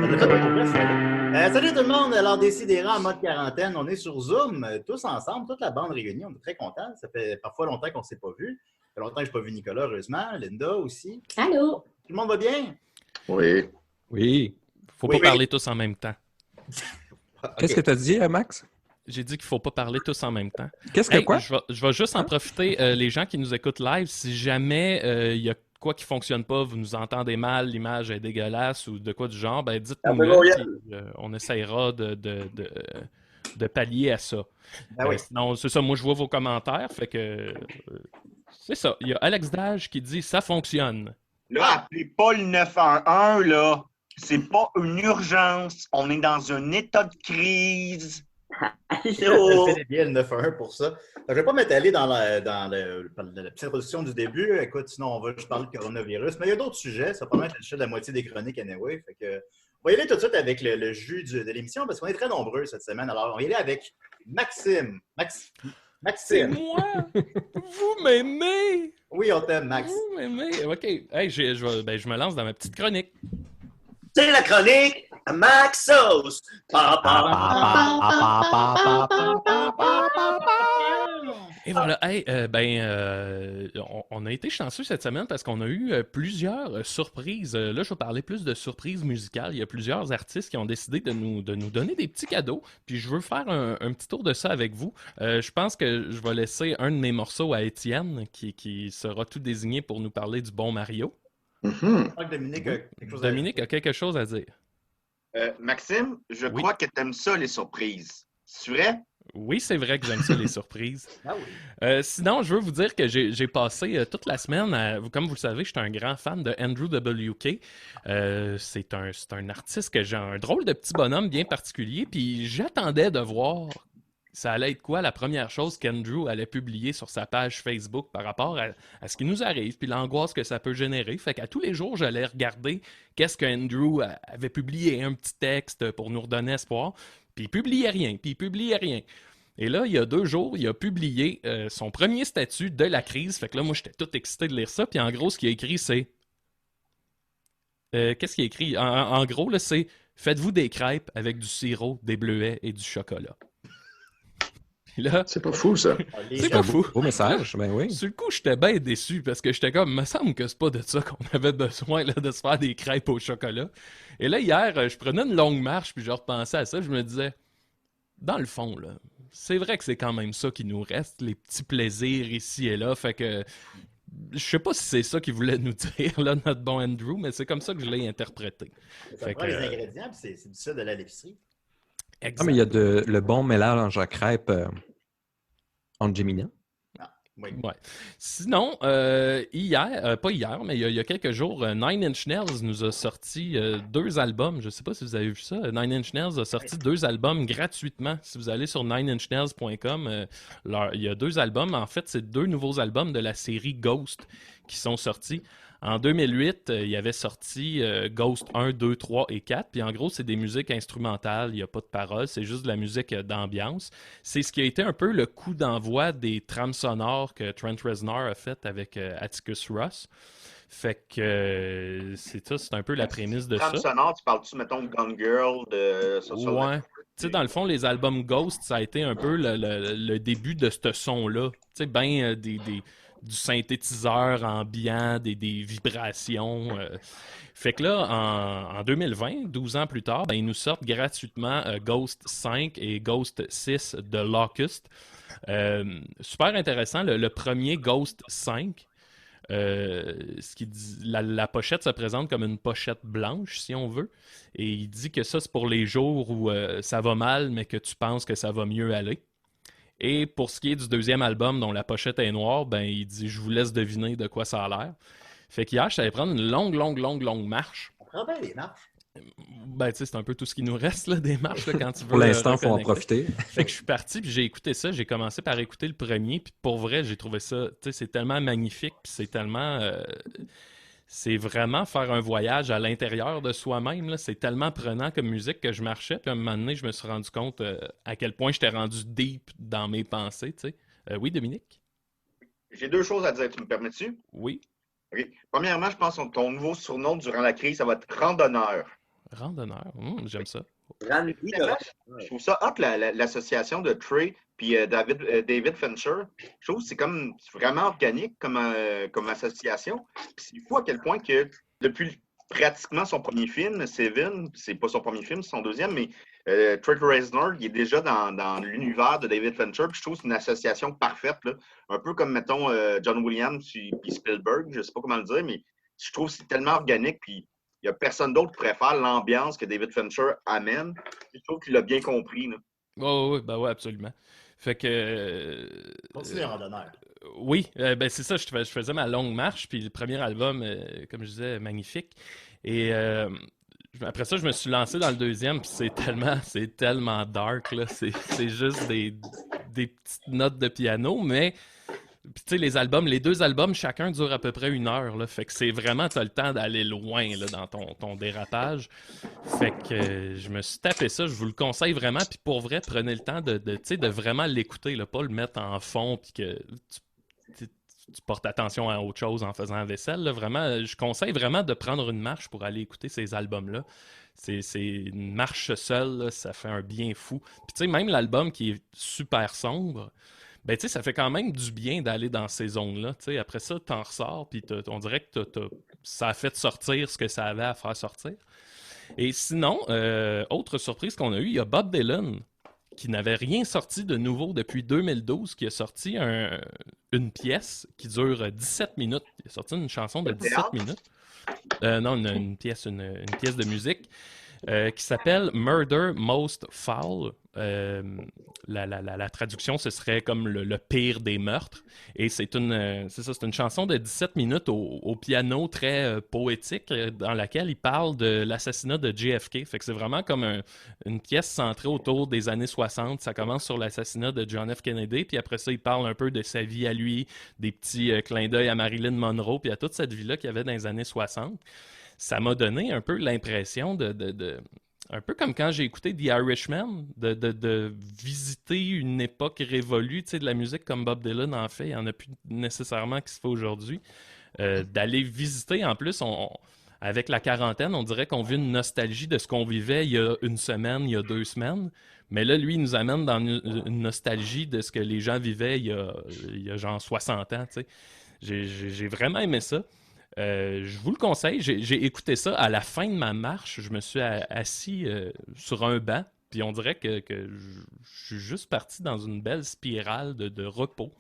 Salut tout le monde, alors Décidérant en mode quarantaine, on est sur Zoom, tous ensemble, toute la bande réunie, on est très contents, ça fait parfois longtemps qu'on ne s'est pas vu, ça fait longtemps que je n'ai pas vu Nicolas, heureusement, Linda aussi. Allô? Tout le monde va bien? Oui. Oui. Faut Oui. pas parler tous en même temps. Qu'est-ce que tu as dit, Max? J'ai dit qu'il faut pas parler tous en même temps. Qu'est-ce que quoi? Je vais juste en profiter, les gens qui nous écoutent live, si jamais il y a quoi qui fonctionne pas, vous nous entendez mal, l'image est dégueulasse ou de quoi du genre, ben dites-nous, on essaiera de pallier à ça. Ben oui. Sinon, c'est ça, moi je vois vos commentaires, fait que c'est ça. Il y a Alex Dage qui dit ça fonctionne. Là, appelez pas le 911, là. C'est pas une urgence. On est dans un état de crise. Je fais bien le 911 pour ça. Je ne vais pas m'étaler dans la petite introduction du début. Écoute, sinon on va juste parler de coronavirus. Mais il y a d'autres sujets. Ça va pas mettre le sujet de la moitié des chroniques anyway. Fait que, on va y aller tout de suite avec le jus de l'émission parce qu'on est très nombreux cette semaine. Alors, on va y aller avec Maxime. C'est Maxime. moi! Vous m'aimez! Oui, on t'aime, Max. Vous m'aimez! OK. Hey, je me lance dans ma petite chronique. C'est la chronique à Maxos. Et voilà, hey, on a été chanceux cette semaine parce qu'on a eu plusieurs surprises. Là, je vais parler plus de surprises musicales. Il y a plusieurs artistes qui ont décidé de nous donner des petits cadeaux. Puis je veux faire un petit tour de ça avec vous. Je pense que je vais laisser un de mes morceaux à Étienne qui sera tout désigné pour nous parler du bon Mario. Je crois que Dominique a quelque chose à dire. Dominique a quelque chose à dire. Maxime, je Oui. crois que t'aimes ça, les surprises. C'est vrai? Oui, c'est vrai que j'aime ça, les surprises. Ah oui. Sinon, je veux vous dire que j'ai passé toute la semaine, comme vous le savez, je suis un grand fan de Andrew WK. C'est un artiste que j'ai un drôle de petit bonhomme bien particulier, puis j'attendais de voir ça allait être quoi la première chose qu'Andrew allait publier sur sa page Facebook par rapport à ce qui nous arrive, puis l'angoisse que ça peut générer. Fait qu'à tous les jours, j'allais regarder qu'est-ce qu'Andrew avait publié, un petit texte pour nous redonner espoir, puis il publiait rien. Et là, il y a 2 jours, il a publié son premier statut de la crise. Fait que là, moi, j'étais tout excité de lire ça. Puis en gros, ce qu'il a écrit, c'est... qu'est-ce qu'il a écrit? En gros, là, c'est « Faites-vous des crêpes avec du sirop, des bleuets et du chocolat. » Là, C'est pas fou, ça. c'est pas fou. Beau message, ben oui. Sur le coup, j'étais bien déçu parce que j'étais comme, me semble que c'est pas de ça qu'on avait besoin là, de se faire des crêpes au chocolat. Et là, hier, je prenais une longue marche puis je repensais à ça. Je me disais, dans le fond, là, c'est vrai que c'est quand même ça qui nous reste, les petits plaisirs ici et là. Fait que je sais pas si c'est ça qu'il voulait nous dire, là, notre bon Andrew, mais c'est comme ça que je l'ai interprété. Ça Fait prend que, les ingrédients, puis c'est du sel de la l'épicerie. exact. Ah, mais il y a le bon mélange à crêpes en Gemini. Oui. Ouais. Sinon, pas hier, mais il y a quelques jours, Nine Inch Nails nous a sorti 2 albums. Je ne sais pas si vous avez vu ça. Nine Inch Nails a sorti 2 albums gratuitement. Si vous allez sur nineinchnails.com, il y a 2 albums. En fait, c'est 2 nouveaux albums de la série Ghost qui sont sortis. En 2008, il y avait sorti Ghost 1, 2, 3 et 4. Puis en gros, c'est des musiques instrumentales, il n'y a pas de paroles, c'est juste de la musique d'ambiance. C'est ce qui a été un peu le coup d'envoi des trames sonores que Trent Reznor a fait avec Atticus Ross. Fait que c'est ça, c'est un peu la prémisse de ça. Trame sonore, tu parles-tu, mettons, de Gone Girl, de Ouais. Tu sais, dans le fond, les albums Ghost, ça a été un peu le début de ce son-là. Tu sais, ben du synthétiseur ambiant, des vibrations. Fait que là, en 2020, 12 ans plus tard, ben, ils nous sortent gratuitement Ghost 5 et Ghost 6 de Locust. Super intéressant, le premier Ghost 5. La pochette se présente comme une pochette blanche, si on veut. Et il dit que ça, c'est pour les jours où ça va mal, mais que tu penses que ça va mieux aller. Et pour ce qui est du deuxième album, dont la pochette est noire, ben il dit « Je vous laisse deviner de quoi ça a l'air. » Fait qu'hier, je savais prendre une longue marche. On prend bien les marches. Ben, tu sais, c'est un peu tout ce qui nous reste, là, des marches, là, quand tu veux. Pour l'instant, il faut en reconnecter. profiter. Fait que je suis parti, puis j'ai écouté ça. J'ai commencé par écouter le premier, puis pour vrai, j'ai trouvé ça, tu sais, c'est tellement magnifique, puis c'est tellement... c'est vraiment faire un voyage à l'intérieur de soi-même, là. C'est tellement prenant comme musique que je marchais, puis à un moment donné, je me suis rendu compte à quel point j'étais rendu deep dans mes pensées, tu sais. Oui, Dominique? J'ai 2 choses à dire, tu me permets-tu? Oui. OK. Premièrement, je pense que ton nouveau surnom durant la crise, ça va être randonneur. Randonneur. J'aime ça. Randy Oui, de mais randonneur. je trouve ça hot, l'association de Trey puis David Fincher. Je trouve que c'est comme vraiment organique comme association. Puis c'est fou à quel point que depuis pratiquement son premier film, Seven, c'est pas son premier film, c'est son deuxième, mais Trey Reznor, il est déjà dans l'univers de David Fincher. Puis je trouve que c'est une association parfaite, là. Un peu comme, mettons, John Williams puis Spielberg, je sais pas comment le dire, mais je trouve que c'est tellement organique. Puis il n'y a personne d'autre qui pourrait faire l'ambiance que David Fincher amène. Je trouve qu'il l'a bien compris. Là. Oui, ben ouais, absolument. Fait que. Continue, randonneur. Oui, ben c'est ça, je faisais ma longue marche, puis le premier album, comme je disais, magnifique. Et après ça, je me suis lancé dans le deuxième, puis c'est tellement dark, là. C'est juste des petites notes de piano, mais puis tu sais, les deux albums, chacun dure à peu près 1 heure, là. Fait que c'est vraiment, t'as le temps d'aller loin, là, dans ton dérapage. Fait que je me suis tapé ça, je vous le conseille vraiment, puis pour vrai, prenez le temps tu sais, de vraiment l'écouter, là, pas le mettre en fond, puis que tu portes attention à autre chose en faisant la vaisselle, là. Vraiment, je conseille vraiment de prendre une marche pour aller écouter ces albums-là. C'est une marche seule, là, ça fait un bien fou. Puis tu sais, même l'album qui est super sombre, ben tu sais, ça fait quand même du bien d'aller dans ces zones-là. Tu sais, après ça, t'en ressors, puis on dirait que ça a fait sortir ce que ça avait à faire sortir. Et sinon, autre surprise qu'on a eue, il y a Bob Dylan, qui n'avait rien sorti de nouveau depuis 2012, qui a sorti une pièce qui dure 17 minutes. Il a sorti une chanson de 17 minutes. Non, une pièce de musique qui s'appelle Murder Most Foul. La traduction, ce serait comme le pire des meurtres. Et c'est une chanson de 17 minutes au piano très poétique dans laquelle il parle de l'assassinat de JFK. Fait que c'est vraiment comme une pièce centrée autour des années 60. Ça commence sur l'assassinat de John F. Kennedy, puis après ça, il parle un peu de sa vie à lui, des petits clins d'œil à Marilyn Monroe, puis à toute cette vie-là qu'il y avait dans les années 60. Ça m'a donné un peu l'impression un peu comme quand j'ai écouté The Irishman, de visiter une époque révolue, tu sais, de la musique comme Bob Dylan en fait, il n'y en a plus nécessairement qui se fait aujourd'hui. D'aller visiter, en plus, avec la quarantaine, on dirait qu'on vit une nostalgie de ce qu'on vivait il y a une semaine, il y a 2 semaines. Mais là, lui, il nous amène dans une nostalgie de ce que les gens vivaient il y a genre 60 ans, tu sais. J'ai vraiment aimé ça. Je vous le conseille. J'ai écouté ça à la fin de ma marche. Je me suis assis sur un banc, puis on dirait que je suis juste parti dans une belle spirale de repos.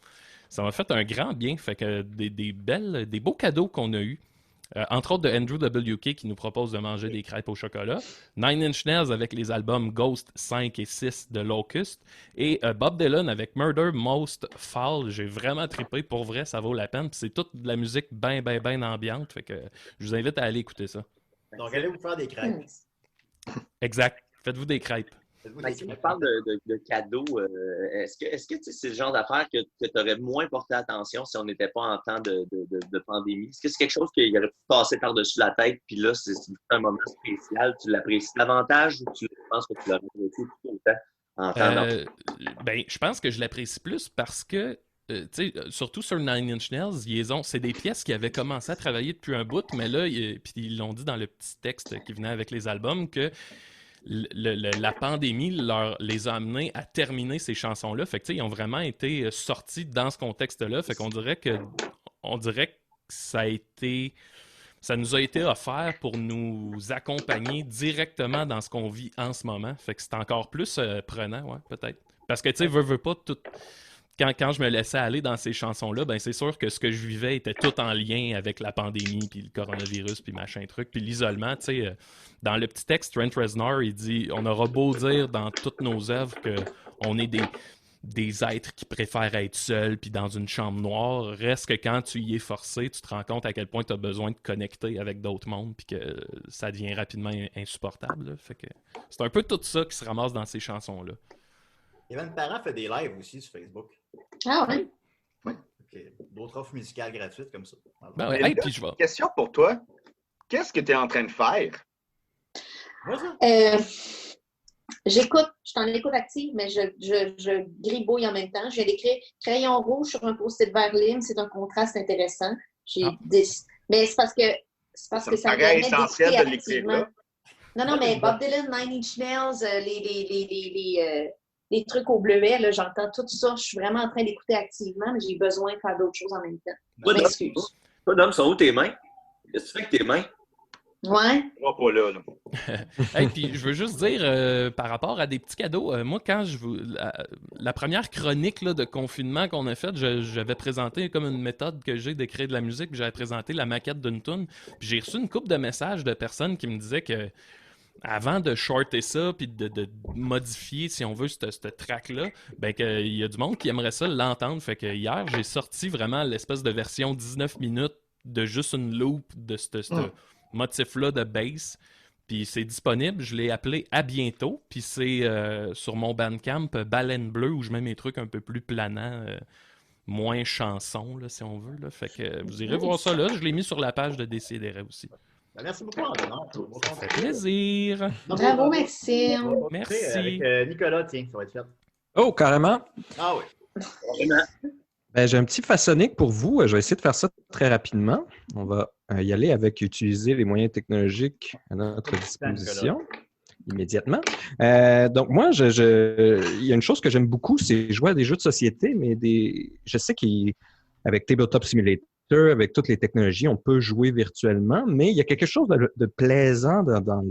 Ça m'a fait un grand bien. Fait que des beaux cadeaux qu'on a eus. Entre autres de Andrew WK qui nous propose de manger des crêpes au chocolat. Nine Inch Nails avec les albums Ghost 5 et 6 de Locust. Et Bob Dylan avec Murder Most Foul. J'ai vraiment trippé. Pour vrai, ça vaut la peine. Puis c'est toute de la musique bien ambiante. Fait que je vous invite à aller écouter ça. Donc, allez vous faire des crêpes. Exact. Faites-vous des crêpes. Si on parle de cadeaux, est-ce que c'est le genre d'affaires que tu aurais moins porté attention si on n'était pas en temps de pandémie? Est-ce que c'est quelque chose qui aurait pu passer par-dessus la tête, puis là, c'est un moment spécial, tu l'apprécies davantage ou tu penses que tu l'aurais vécu tout le temps en temps normal? Ben, je pense que je l'apprécie plus parce que surtout sur Nine Inch Nails, c'est des pièces qui avaient commencé à travailler depuis un bout, mais là, puis ils l'ont dit dans le petit texte qui venait avec les albums que la pandémie les a amenés à terminer ces chansons-là. Fait que, ils ont vraiment été sortis dans ce contexte-là. Fait qu'on dirait que ça nous a été offert pour nous accompagner directement dans ce qu'on vit en ce moment. Fait que c'est encore plus prenant, ouais, peut-être. Parce que, tu sais, veux pas tout. Quand je me laissais aller dans ces chansons-là, ben c'est sûr que ce que je vivais était tout en lien avec la pandémie, puis le coronavirus, puis machin truc, puis l'isolement. Tu sais, dans le petit texte, Trent Reznor, il dit « On aura beau dire dans toutes nos œuvres qu'on est des êtres qui préfèrent être seuls, puis dans une chambre noire, reste que quand tu y es forcé, tu te rends compte à quel point tu as besoin de connecter avec d'autres mondes, puis que ça devient rapidement insupportable. » Fait que c'est un peu tout ça qui se ramasse dans ces chansons-là. Evan Parent fait des lives aussi sur Facebook. Ah oui? Oui. D'autres offres musicales gratuites comme ça. Ben ouais. Hey, puis je vais. Question pour toi. Qu'est-ce que tu es en train de faire? J'écoute, je suis en écoute active, mais je gribouille en même temps. Je viens d'écrire crayon rouge sur un post-it vert lime. C'est un contraste intéressant. Mais c'est parce que ça me permet essentiel d'écouter de l'écrire activement. là. Non, mais Bob Dylan, Nine Inch Nails, les trucs au bleuet, là, j'entends tout ça. Je suis vraiment en train d'écouter activement, mais j'ai besoin de faire d'autres choses en même temps. Pas Je m'excuse. Pas d'homme, sont où tes mains? Qu'est-ce que tu fais avec tes mains? Ouais. On va pas là. Hey, puis je veux juste dire, par rapport à des petits cadeaux, moi, quand la première chronique là, de confinement qu'on a faite, j'avais présenté comme une méthode que j'ai d'écrire de la musique, puis j'avais présenté la maquette d'une tune, puis j'ai reçu une couple de messages de personnes qui me disaient que avant de shorter ça, puis de modifier, si on veut, ce track-là, ben qu'il y a du monde qui aimerait ça l'entendre. Fait que hier, j'ai sorti vraiment l'espèce de version 19 minutes de juste une loop de ce motif-là de bass. Puis c'est disponible, je l'ai appelé À bientôt. Puis c'est sur mon Bandcamp Baleine Bleue où je mets mes trucs un peu plus planants, moins chansons, là, si on veut. Là. Fait que vous irez voir ça là. Je l'ai mis sur la page de Décideret aussi. Ben, merci beaucoup, André. Ça fait plaisir. Bravo, Maxime. Merci. Avec Nicolas, tiens, ça va être fait. Oh, carrément. Ah oui. Ben, j'ai un petit façonnique pour vous. Je vais essayer de faire ça très rapidement. On va y aller avec utiliser les moyens technologiques à notre disposition immédiatement. Donc, moi, il y a une chose que j'aime beaucoup, c'est jouer à des jeux de société, mais je sais qu'avec Tabletop Simulator, avec toutes les technologies, on peut jouer virtuellement, mais il y a quelque chose de plaisant dans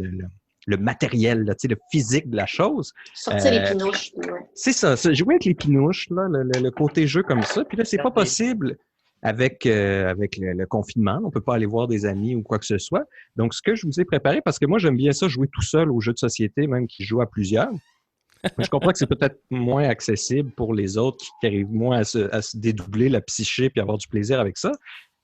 le matériel, là, le physique de la chose. Sortir les pinouches. Ouais. C'est ça, jouer avec les pinouches, là, le côté jeu comme ça. Puis là, c'est pas possible avec le confinement. On peut pas aller voir des amis ou quoi que ce soit. Donc, ce que je vous ai préparé, parce que moi, j'aime bien ça, jouer tout seul aux jeux de société, même qui jouent à plusieurs. Je comprends que c'est peut-être moins accessible pour les autres qui arrivent moins à se dédoubler la psyché puis avoir du plaisir avec ça.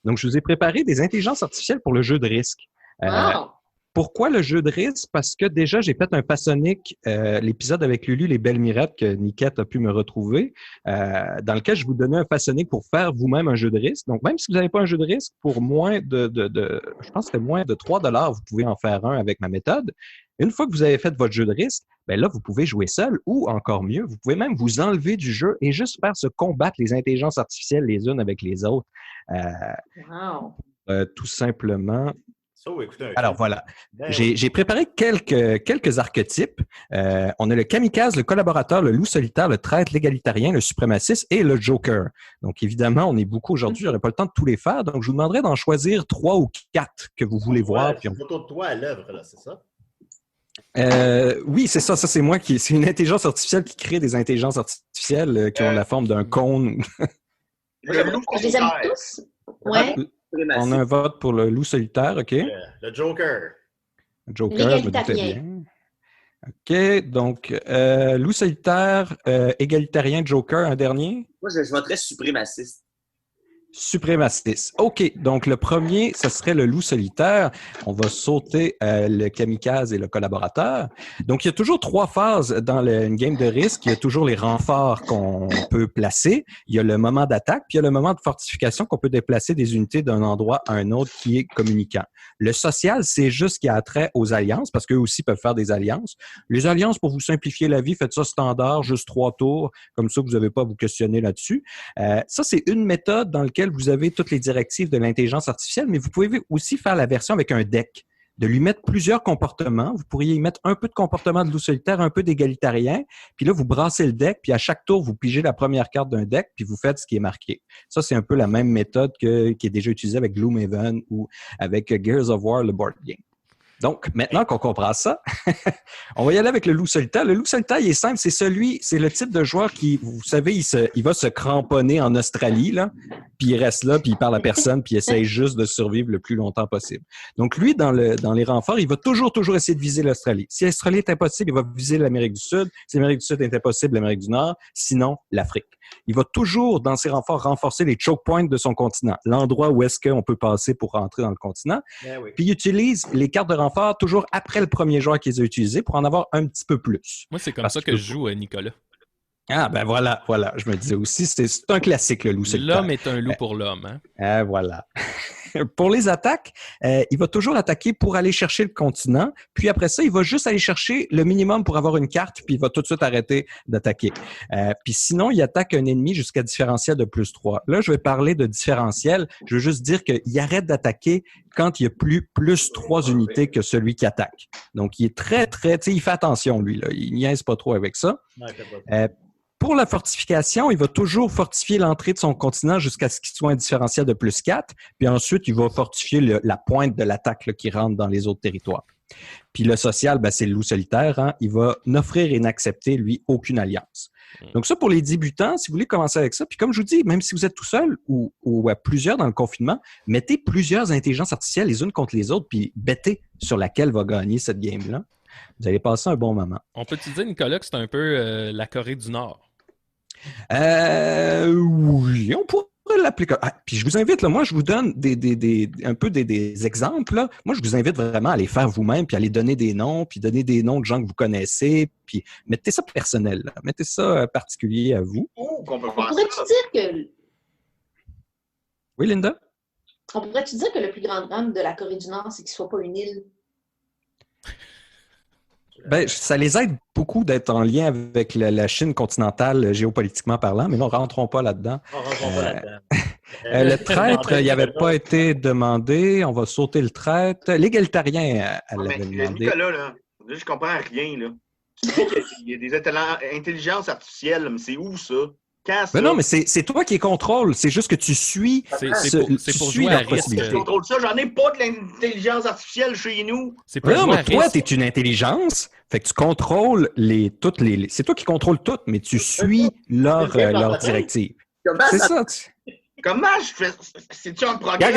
Donc, je vous ai préparé des intelligences artificielles pour le jeu de risque. Wow. Pourquoi le jeu de risque? Parce que déjà, j'ai fait un façonnique, l'épisode avec Lulu, les belles mirettes que Niquette a pu me retrouver, dans lequel je vous donnais un façonnique pour faire vous-même un jeu de risque. Donc, même si vous n'avez pas un jeu de risque, pour moins je pense que c'était moins de 3$, vous pouvez en faire un avec ma méthode. Une fois que vous avez fait votre jeu de risque, ben là, vous pouvez jouer seul ou encore mieux, vous pouvez même vous enlever du jeu et juste faire se combattre les intelligences artificielles les unes avec les autres. Wow. Tout simplement. Écoutez, Alors voilà, j'ai préparé quelques archétypes. On a le kamikaze, le collaborateur, le loup solitaire, le traître, l'égalitarien, le suprémaciste et le joker. Donc évidemment, on est beaucoup aujourd'hui, j'aurais pas le temps de tous les faire, donc je vous demanderai d'en choisir 3 ou 4 que vous voulez voir. C'est une photo de toi à l'œuvre, là, c'est ça? Oui, c'est ça. Ça, c'est moi c'est une intelligence artificielle qui crée des intelligences artificielles qui ont la forme d'un cône. Je les aime tous. Ouais. On a un vote pour le loup solitaire, OK? Le Joker. Joker, je me doutais bien. OK, donc loup solitaire, égalitarien, Joker, un dernier? Moi, je voterais suprémaciste. Suprémaciste. OK, donc le premier, ce serait le loup solitaire. On va sauter le kamikaze et le collaborateur. Donc, il y a toujours 3 phases dans une game de risque. Il y a toujours les renforts qu'on peut placer. Il y a le moment d'attaque, puis il y a le moment de fortification qu'on peut déplacer des unités d'un endroit à un autre qui est communicant. Le social, c'est juste ce qui a trait aux alliances, parce qu'eux aussi peuvent faire des alliances. Les alliances, pour vous simplifier la vie, faites ça standard, juste 3 tours. Comme ça, vous n'avez pas à vous questionner là-dessus. Ça, c'est une méthode dans laquelle vous avez toutes les directives de l'intelligence artificielle, mais vous pouvez aussi faire la version avec un deck, de lui mettre plusieurs comportements. Vous pourriez y mettre un peu de comportement de loup solitaire, un peu d'égalitarien, puis là, vous brassez le deck, puis à chaque tour, vous pigez la première carte d'un deck, puis vous faites ce qui est marqué. Ça, c'est un peu la même méthode qui est déjà utilisée avec Gloomhaven ou avec Gears of War, le board game. Donc, maintenant qu'on comprend ça, on va y aller avec le loup solitaire. Le loup solitaire, il est simple, c'est le type de joueur qui, vous savez, il va se cramponner en Australie, là, puis il reste là, puis il parle à personne, puis il essaye juste de survivre le plus longtemps possible. Donc, lui, dans les renforts, il va toujours essayer de viser l'Australie. Si l'Australie est impossible, il va viser l'Amérique du Sud. Si l'Amérique du Sud est impossible, l'Amérique du Nord. Sinon, l'Afrique. Il va toujours, dans ses renforts, renforcer les choke points de son continent, l'endroit où est-ce qu'on peut passer pour rentrer dans le continent. Oui. Puis il utilise les cartes de renfort toujours après le premier joueur qu'ils ont utilisé pour en avoir un petit peu plus. Moi, c'est comme ça que je joue, Nicolas. Ah, ben voilà. Je me disais aussi, c'est un classique, le loup solitaire. L'homme est un loup pour l'homme. Hein? Ah, voilà. Pour les attaques, il va toujours attaquer pour aller chercher le continent. Puis après ça, il va juste aller chercher le minimum pour avoir une carte, puis il va tout de suite arrêter d'attaquer. Puis sinon, il attaque un ennemi jusqu'à différentiel de +3. Là, je vais parler de différentiel. Je veux juste dire qu'il arrête d'attaquer quand il y a +3 unités que celui qui attaque. Donc, il est très, très... Tu sais, il fait attention, lui. Là. Il niaise pas trop avec ça. Pour la fortification, il va toujours fortifier l'entrée de son continent jusqu'à ce qu'il soit un différentiel de +4. Puis ensuite, il va fortifier la pointe de l'attaque là, qui rentre dans les autres territoires. Puis le social, ben, c'est le loup solitaire. Hein? Il va n'offrir et n'accepter, lui, aucune alliance. Donc ça, pour les débutants, si vous voulez commencer avec ça, puis comme je vous dis, même si vous êtes tout seul ou à plusieurs dans le confinement, mettez plusieurs intelligences artificielles les unes contre les autres, puis bettez sur laquelle va gagner cette game-là. Vous allez passer un bon moment. On peut-tu dire, Nicolas, que c'est un peu la Corée du Nord? Oui, on pourrait l'appliquer. Puis je vous invite, là, moi, je vous donne un peu des exemples. Là. Moi, je vous invite vraiment à les faire vous-même, puis à les donner des noms, puis donner des noms de gens que vous connaissez, puis mettez ça personnel, là. Mettez ça particulier à vous. On pourrait-tu dire que... Oui, Linda? On pourrait-tu dire que le plus grand drame de la Corée du Nord, c'est qu'il ne soit pas une île? Ben, ça les aide beaucoup d'être en lien avec la Chine continentale, géopolitiquement parlant, mais non, rentrons pas là-dedans. Le traître, il n'avait pas été demandé. On va sauter le traître. L'égalitarien, elle l'avait demandé. Nicolas, là, je comprends rien. Là. Tu dis qu'il y a des intelligences artificielles, mais c'est où ça? Quand ça? Ben non, mais c'est toi qui les contrôle. C'est juste que tu suis, c'est pour jouer à risque. Je contrôle ça. J'en ai pas de l'intelligence artificielle chez nous. C'est pour jouer non, à mais toi, risque. tu es une intelligence. Fait que tu contrôles toutes les... C'est toi qui contrôles tout, mais tu suis leur directive. C'est ça. Comment je fais? C'est-tu un programme?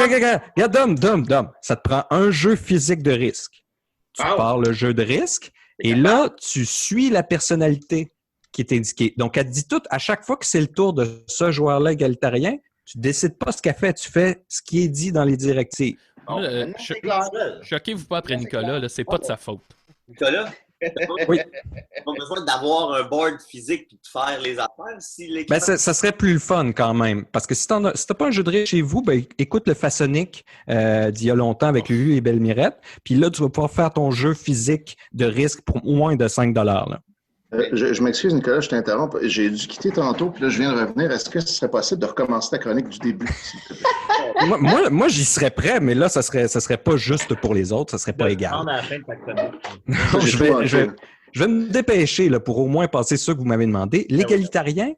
Regarde, Dom. Ça te prend un jeu physique de risque. Tu pars le jeu de risque et là, tu suis la personnalité qui est indiquée. Donc, elle te dit tout, à chaque fois que c'est le tour de ce joueur-là égalitarien, tu décides pas ce qu'elle fait, tu fais ce qui est dit dans les directives. Choquez-vous pas après Nicolas, là, c'est pas de sa faute. Nicolas? Oui. Pas besoin d'avoir un board physique et de faire les affaires. Si ben, ça serait plus le fun quand même. Parce que si t'as pas un jeu de risque chez vous, ben, écoute le Façonnique d'il y a longtemps avec Lulu et Belle-Mirette. Puis là, tu vas pouvoir faire ton jeu physique de risque pour moins de 5 $. Là. Je m'excuse, Nicolas, je t'interromps. J'ai dû quitter tantôt, puis là, je viens de revenir. Est-ce que ce serait possible de recommencer ta chronique du début? moi, j'y serais prêt, mais là, ça serait pas juste pour les autres, ça serait pas égal. À la fin de ta chronique. Je vais me dépêcher là, pour au moins passer ce que vous m'avez demandé. L'égalitarien,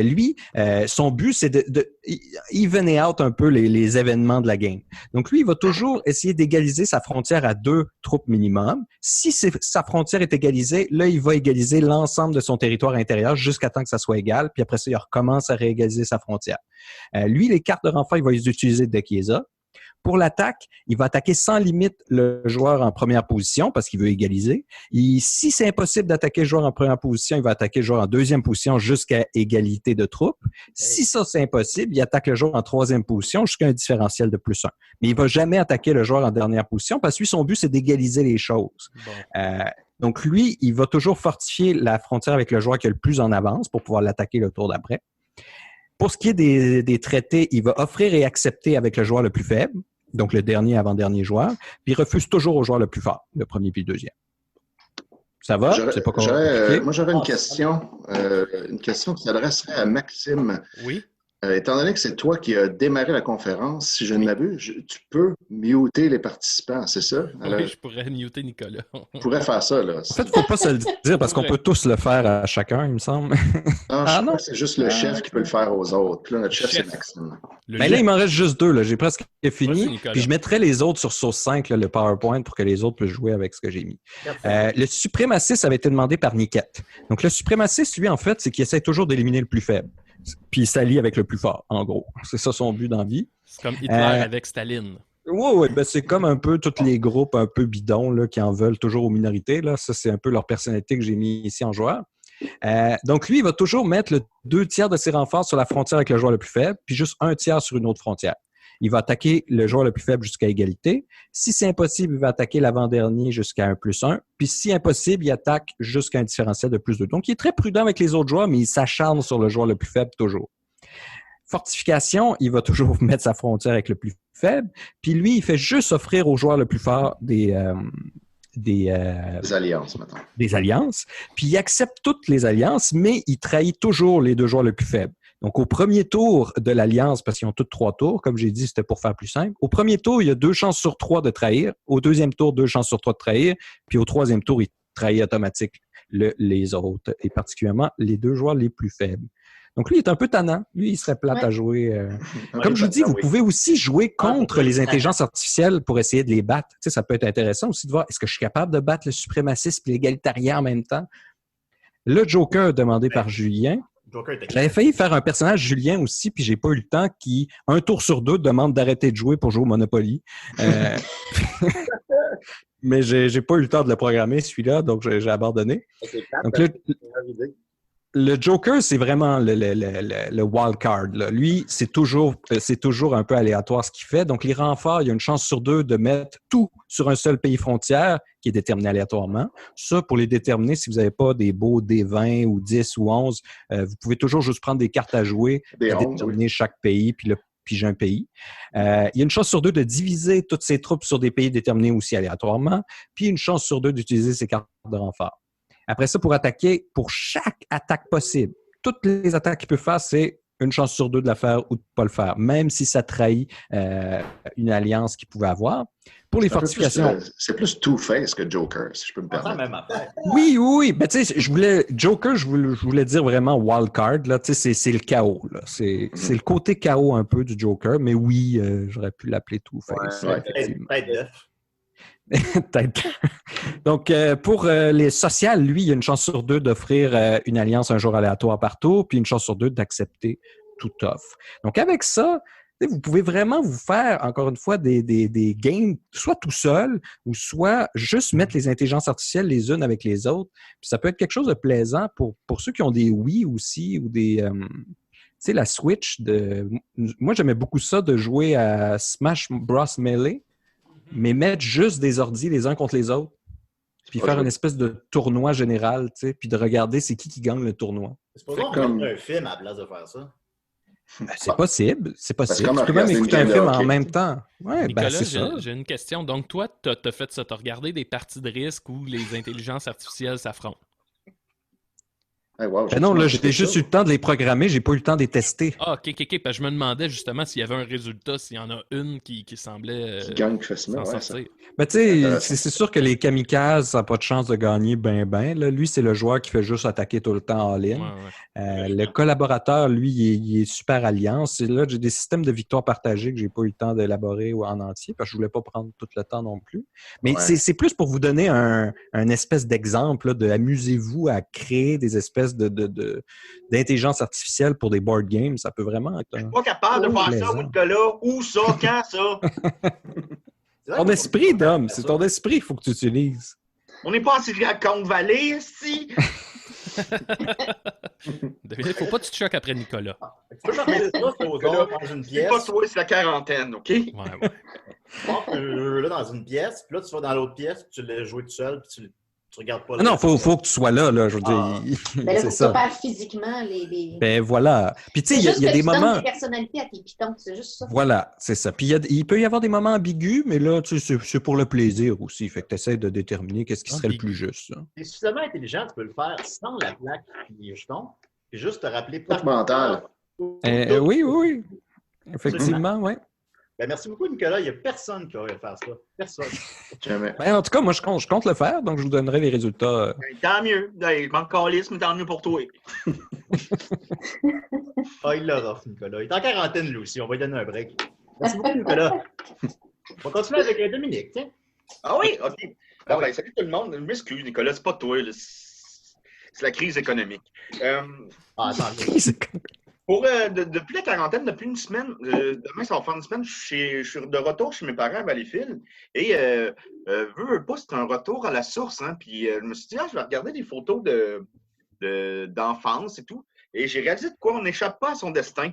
lui, son but, c'est de even out un peu les événements de la game. Donc, lui, il va toujours essayer d'égaliser sa frontière à 2 troupes minimum. Si sa frontière est égalisée, là, il va égaliser l'ensemble de son territoire intérieur jusqu'à temps que ça soit égal. Puis après ça, il recommence à réégaliser sa frontière. Lui, les cartes de renfort, il va les utiliser dès qu'il les a. Pour l'attaque, il va attaquer sans limite le joueur en première position parce qu'il veut égaliser. Et si c'est impossible d'attaquer le joueur en première position, il va attaquer le joueur en deuxième position jusqu'à égalité de troupes. Si ça, c'est impossible, il attaque le joueur en troisième position jusqu'à un différentiel de +1. Mais il va jamais attaquer le joueur en dernière position parce que lui, son but, c'est d'égaliser les choses. Bon. Donc, lui, il va toujours fortifier la frontière avec le joueur qui est le plus en avance pour pouvoir l'attaquer le tour d'après. Pour ce qui est des traités, il va offrir et accepter avec le joueur le plus faible, donc le dernier avant-dernier joueur, puis il refuse toujours au joueur le plus fort, le premier puis le deuxième. Ça va? C'est pas compliqué? Moi, j'aurais une question qui s'adresserait à Maxime. Oui. Étant donné que c'est toi qui as démarré la conférence, si je ne m'abuse, tu peux muter les participants, c'est ça? Alors, oui, je pourrais muter Nicolas. Tu pourrais faire ça, là. En fait, il ne faut pas se le dire parce qu'on peut tous le faire à chacun, il me semble. Non, c'est juste le chef qui peut le faire aux autres. Puis là, notre chef, c'est Maxime. Mais là, il m'en reste juste 2. Là. J'ai presque fini. Puis je mettrai les autres sur Source 5, là, le PowerPoint, pour que les autres puissent jouer avec ce que j'ai mis. Le suprémaciste avait été demandé par Niquette. Donc, le suprémaciste, lui, en fait, c'est qu'il essaie toujours d'éliminer le plus faible. Puis il s'allie avec le plus fort, en gros. C'est ça son but dans la vie. C'est comme Hitler avec Staline. Oui, ben c'est comme un peu tous les groupes un peu bidons là, qui en veulent toujours aux minorités. Là. Ça, c'est un peu leur personnalité que j'ai mis ici en joueur. Donc lui, il va toujours mettre le 2/3 de ses renforts sur la frontière avec le joueur le plus faible, puis juste 1/3 sur une autre frontière. Il va attaquer le joueur le plus faible jusqu'à égalité. Si c'est impossible, il va attaquer l'avant-dernier jusqu'à un +1. Puis si impossible, il attaque jusqu'à un différentiel de +2. Donc, il est très prudent avec les autres joueurs, mais il s'acharne sur le joueur le plus faible toujours. fortification, il va toujours mettre sa frontière avec le plus faible. Puis lui, il fait juste offrir aux joueurs le plus fort des alliances, maintenant. Des alliances. Puis il accepte toutes les alliances, mais il trahit toujours les deux joueurs les plus faibles. Donc, au premier tour de l'alliance, parce qu'ils ont tous 3 tours, comme j'ai dit, c'était pour faire plus simple. Au premier tour, il y a 2 chances sur 3 de trahir. Au deuxième tour, 2 chances sur 3 de trahir. Puis au troisième tour, il trahit automatique les autres, et particulièrement les 2 joueurs les plus faibles. Donc, lui, il est un peu tannant. Lui, il serait plate à jouer. Comme je vous dis, vous pouvez aussi jouer contre les intelligences artificielles pour essayer de les battre. Tu sais, ça peut être intéressant aussi de voir, est-ce que je suis capable de battre le suprémaciste et l'égalitarien en même temps? Le Joker demandé par Julien. J'avais failli faire un personnage Julien aussi, puis j'ai pas eu le temps qui, un tour sur 2, demande d'arrêter de jouer pour jouer au Monopoly. Mais j'ai pas eu le temps de le programmer, celui-là, donc j'ai abandonné. Donc, le Joker, c'est vraiment le wild card. Là. Lui, c'est toujours un peu aléatoire ce qu'il fait. Donc, les renforts, il y a une chance sur 2 de mettre tout sur un seul pays frontière qui est déterminé aléatoirement. Ça, pour les déterminer, si vous n'avez pas des beaux D20 ou 10 ou 11, vous pouvez toujours juste prendre des cartes à jouer et déterminer chaque pays, puis piger un pays. Il y a une chance sur 2 de diviser toutes ces troupes sur des pays déterminés aussi aléatoirement, puis une chance sur 2 d'utiliser ces cartes de renfort. Après ça, pour attaquer, pour chaque attaque possible, toutes les attaques qu'il peut faire, c'est une chance sur 2 de la faire ou de ne pas le faire, même si ça trahit une alliance qu'il pouvait avoir. Pour les fortifications... C'est plus Two-Face que Joker, si je peux me permettre. Même affaire. Oui. Ben, tu sais, Joker, je voulais dire vraiment wildcard. Là, tu sais, c'est le chaos. Là. C'est le côté chaos un peu du Joker, mais oui, j'aurais pu l'appeler Two-Face. Peut-être. Donc, pour les sociales, lui, il y a une chance sur 2 d'offrir une alliance un jour aléatoire par tour, puis une chance sur 2 d'accepter toute offre. Donc, avec ça, vous pouvez vraiment vous faire, encore une fois, des games, soit tout seul, ou soit juste mettre les intelligences artificielles les unes avec les autres. Puis ça peut être quelque chose de plaisant pour ceux qui ont des Wii aussi, ou des... tu sais, la Switch, moi, j'aimais beaucoup ça de jouer à Smash Bros. Melee, mais mettre juste des ordis les uns contre les autres, puis faire une espèce de tournoi général, tu sais, puis de regarder c'est qui gagne le tournoi. C'est pas bon comme un film à la place de faire ça. Ben, c'est possible. Tu peux même écouter un film en même temps. Ouais, Nicolas, c'est ça. J'ai une question. Donc, toi, t'as fait ça, t'as regardé des parties de risque où les intelligences artificielles s'affrontent. Hey, wow, non, là, j'ai juste eu le temps de les programmer, j'ai pas eu le temps de les tester. Ah, ok. Parce que je me demandais justement s'il y avait un résultat, s'il y en a une qui semblait qui gagne facilement, s'en sortir. Ben, tu sais, c'est sûr que les kamikazes, ça n'a pas de chance de gagner ben. Là. Lui, c'est le joueur qui fait juste attaquer tout le temps all-in. Le collaborateur, lui, il est super alliance. Là, j'ai des systèmes de victoire partagées que j'ai pas eu le temps d'élaborer en entier parce que je voulais pas prendre tout le temps non plus. Mais c'est plus pour vous donner un espèce d'exemple là, de amusez-vous à créer des espèces d'intelligence artificielle pour des board games. Ça peut vraiment être Je suis pas capable de faire ça, Nicolas. Où ça? Quand ça? Ton esprit, Dom. C'est ton esprit qu'il faut que tu utilises. On n'est pas en Silicon Valley, ici. Il faut pas que tu te choques après Nicolas. Tu peux faire ça aux autres dans une pièce. C'est pas toi, c'est la quarantaine, OK? Ouais. Tu pars ce jeu-là dans une pièce, puis là, tu vas dans l'autre pièce, puis tu l'as joué tout seul, puis tu regardes pas. Non, faut que tu sois là, je veux dire. Mais là, faut que tu opères physiquement les... Ben voilà. Puis tu sais, il y a des moments... des personnalités à tes pitons, c'est juste ça. Voilà, c'est ça. Puis il peut y avoir des moments ambigus, mais là, tu sais, c'est pour le plaisir aussi. Fait que tu essaies de déterminer qu'est-ce qui serait le plus juste. C'est suffisamment intelligent, tu peux le faire sans la plaque et les jetons, puis juste te rappeler... Plaque mentale. Oui. Effectivement, oui. Ben, merci beaucoup, Nicolas. Il n'y a personne qui aurait faire ça. Personne. Jamais. Ben, en tout cas, moi, je compte le faire, donc je vous donnerai les résultats. Tant mieux. Il manque calice, mais tant mieux pour toi. Il l'aura, Nicolas. Il est en quarantaine, lui aussi. On va lui donner un break. Merci beaucoup, Nicolas. On va continuer avec Dominique. Tiens. Ah oui? OK. Bon, ben, salut tout le monde. Je m'excuse, Nicolas. C'est pas toi. C'est la crise économique. Depuis la quarantaine, depuis une semaine, demain ça va faire une semaine, je suis de retour chez mes parents à Valleyfield et veux pas, c'est un retour à la source. Hein, puis je me suis dit, je vais regarder des photos d'enfance et tout. Et j'ai réalisé de quoi on n'échappe pas à son destin.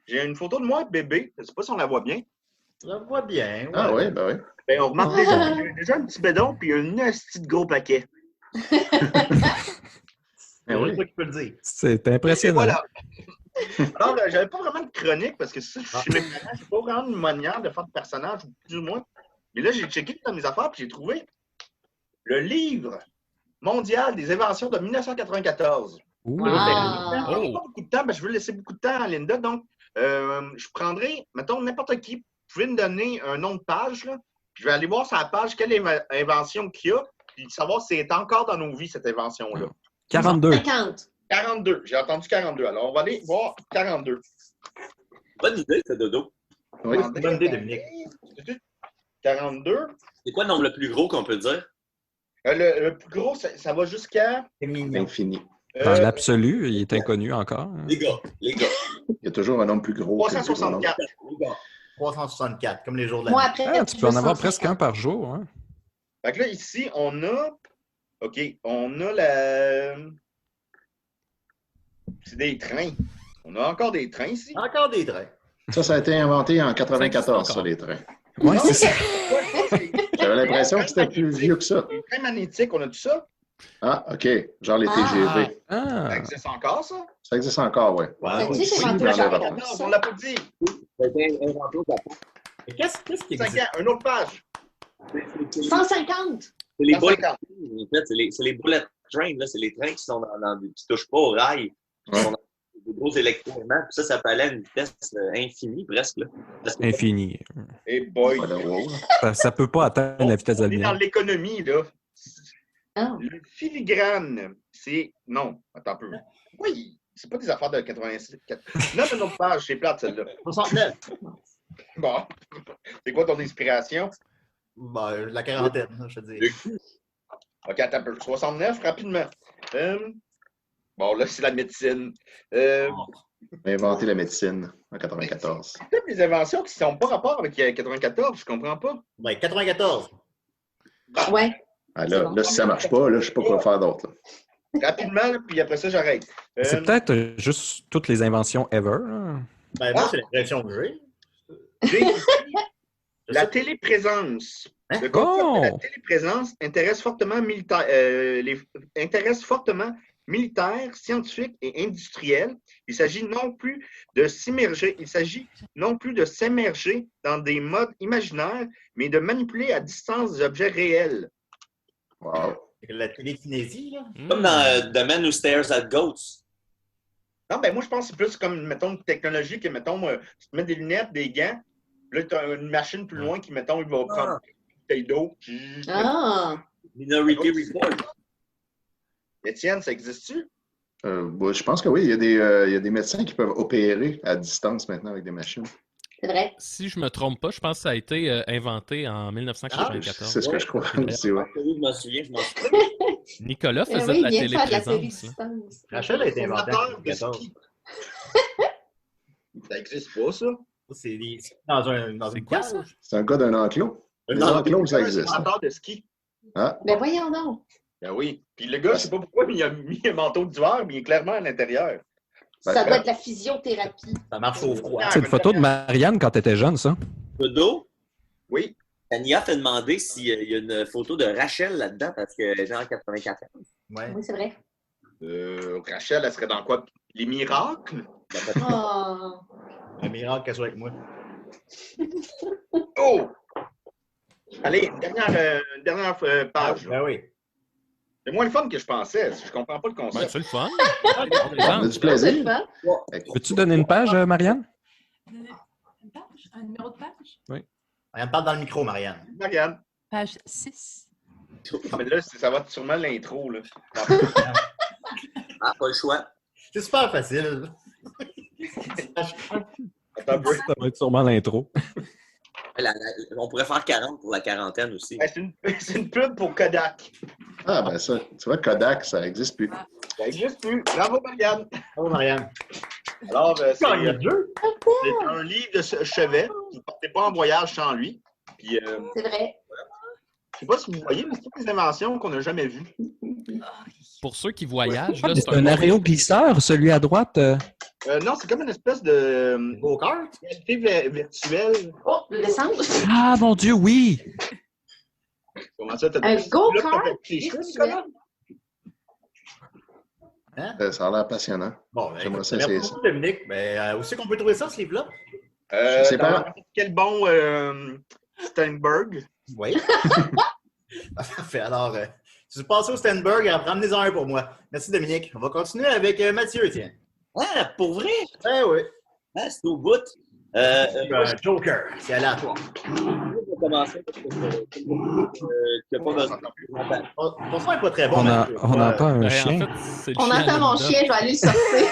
J'ai une photo de moi bébé, je ne sais pas si on la voit bien. On la voit bien. Ouais. Ah oui, ben oui. Ben, on remarque déjà un petit bédon puis un petit gros paquet. C'est toi qui peux le dire. C'est impressionnant. Et voilà. Alors, j'avais pas vraiment de chronique parce que ça, je suis mécanique, j'ai pas vraiment une manière de faire de personnage, plus ou moins. Mais là, j'ai checké dans mes affaires et j'ai trouvé le livre mondial des inventions de 1994. Ouh. Wow. Je n'ai pas beaucoup de temps, je veux laisser beaucoup de temps à Linda, donc je prendrai, mettons, n'importe qui. Vous pouvez me donner un nom de page, là, puis je vais aller voir sur la page quelle invention qu'il y a, puis savoir si c'est encore dans nos vies, cette invention-là. 42. 50. 42, j'ai entendu 42. Alors, on va aller voir 42. Bonne idée, ça, Dodo. Oui. Bonne idée, Dominique. 42. C'est quoi le nombre le plus gros qu'on peut dire? Le plus gros, ça va jusqu'à... C'est mignon. Infini. Dans l'absolu, il est inconnu encore. Hein. Les gars. Il y a toujours un nombre plus gros. que le plus gros nombre. 364. Les gars. 364, comme les jours de Moi, l'année. après, Ah, tu peux en avoir presque un par jour. Hein. Fait que là, ici, on a... OK, on a la... C'est des trains. On a encore des trains ici. Encore des trains. Ça a été inventé en Ça 94, existe ça, les trains. Ouais, c'est ça. J'avais l'impression que c'était plus vieux que ça. Les trains magnétiques, on a tout ça? Ah, OK. Genre les TGV. Ah. Ça existe encore, ça? Ça existe encore, oui. Ouais, Tu sais, c'est Oui, rendu dans genre le- 14, on l'a pas dit. Ça a été inventé au Japon. Mais qu'est-ce qui 5 existe? ans, une autre page. 150. C'est les 150. bullet trains, en fait. C'est les bullet trains, là. C'est les trains qui sont qui touchent pas au rail. Qui sont dans des gros électroaimants. Puis ça peut aller à une vitesse infinie, presque, là. Parce que- Infini. Et boy. Voilà, wow. Ça peut pas atteindre la vitesse de la On est dans lumière. l'économie, là. Ah. Le filigrane, c'est... Non, attends un peu. Oui, c'est pas des affaires de 86. Non, une autre page, c'est plate, celle-là. 69. Bon. C'est quoi ton inspiration? Ben, la quarantaine, je te dis. OK, attends un peu. 69, rapidement. Bon, là, c'est la médecine. Inventé la médecine en 94. C'est toutes les inventions qui n'ont pas rapport avec 94, je comprends pas. Ben, 94. Ouais. Ah, là, si ça marche pas, là, je sais pas quoi faire d'autre. là. Rapidement, là, puis après ça, j'arrête. C'est peut-être juste toutes les inventions ever. Là. Ben, moi, c'est l'impression que j'ai. J'ai ici la téléprésence. Hein? Le concept de la Oh! téléprésence intéresse fortement militaires, scientifiques et industriels. Il s'agit non plus de s'immerger dans des modes imaginaires, mais de manipuler à distance des objets réels. Wow. La télékinésie, là. Comme dans The Man Who Stares at Goats. Non, ben moi, je pense que c'est plus comme, mettons, une technologie que, mettons, tu te mets des lunettes, des gants, puis là, tu as une machine plus loin qui, mettons, il va prendre une bouteille d'eau. Ah. Minority Report. Étienne, ça existe-tu? Ouais, je pense que oui, il y a des médecins qui peuvent opérer à distance maintenant avec des machines. C'est vrai. Si je me trompe pas, je pense que ça a été inventé en C'est 1994. ce que je crois aussi, ouais. Oui, je m'en souviens. Nicolas Eh faisait oui, de la il vient de faire de la téléprésence. là. télé-distance. Rachel a été inventée en Amateur de 94. ski. Ça n'existe pas, ça. C'est dans C'est une quoi, cage. ça? C'est un gars d'un enclos. Les enclos, ça existe. Un amateur de ski. Ah, Ben voyons donc. Ben oui. Puis le gars, je sais pas pourquoi, mais il a mis un manteau d'hiver, mais il est clairement à l'intérieur. Ça doit être la physiothérapie. Ça marche au froid. C'est une photo de Marianne quand tu étais jeune, ça. Dodo, Oui. Tania t'a demandé s'il y a une photo de Rachel là-dedans parce qu'elle est en 94. Ouais. Oui, c'est vrai. Rachel, elle serait dans quoi? Les miracles? Oh. Un miracle qu'elle soit avec moi. Oh! Allez, dernière page. Ben oui. C'est moins le fun que je pensais. Je comprends pas le Ben, concept. c'est le fun. on a du C'est plaisir. le fun. Peux-tu donner une page, Marianne? Une page? Un numéro de page? Marianne, parle dans le micro, Marianne. Regarde. Page 6. Ah, mais là, ça va être sûrement l'intro. Là. Ah, pas le choix. C'est super facile. Attends un peu. Ça va être sûrement l'intro. On pourrait faire 40 pour la quarantaine aussi. C'est une pub pour Kodak. Ah, ben ça, tu vois, Kodak, ça n'existe plus. Ça n'existe plus. Bravo, Marianne. Oh, Marianne. Alors, c'est Gagne le jeu. un livre de chevet. Vous ne partez pas en voyage sans lui. Puis, C'est vrai. je ne sais pas si vous voyez, mais c'est toutes les inventions qu'on n'a jamais vues. Pour ceux qui voyagent, là, C'est un aéroglisseur, celui à droite. Non, c'est comme une espèce de Go-kart? réalité virtuelle. Oh, le descendre. Ah, mon Dieu, oui! Comment ça, t'as Un là, go-kart t'as tes cheveux, virtuel. Nicolas? Hein? Ça a l'air passionnant. Bon, ben, J'aimerais écoute, ça merci essayer ça. beaucoup, Dominique. Ben, où c'est qu'on peut trouver ça, ce livre-là? sais pas. Dans quel bon Steinberg? Oui. Parfait. Alors, si vous passez au Stenberg, ramenez-en un pour moi. Merci, Dominique. On va continuer avec Mathieu, tiens. Ah, pour vrai? Eh oui. Ah, c'est au bout. Joker, c'est aléatoire. Je vais commencer parce que tu n'as pas besoin de Ton son n'est pas très bon, On Mathieu. entend un Ben, chien. en fait, c'est le On chien, entend mon Linda. chien, je vais aller le sortir.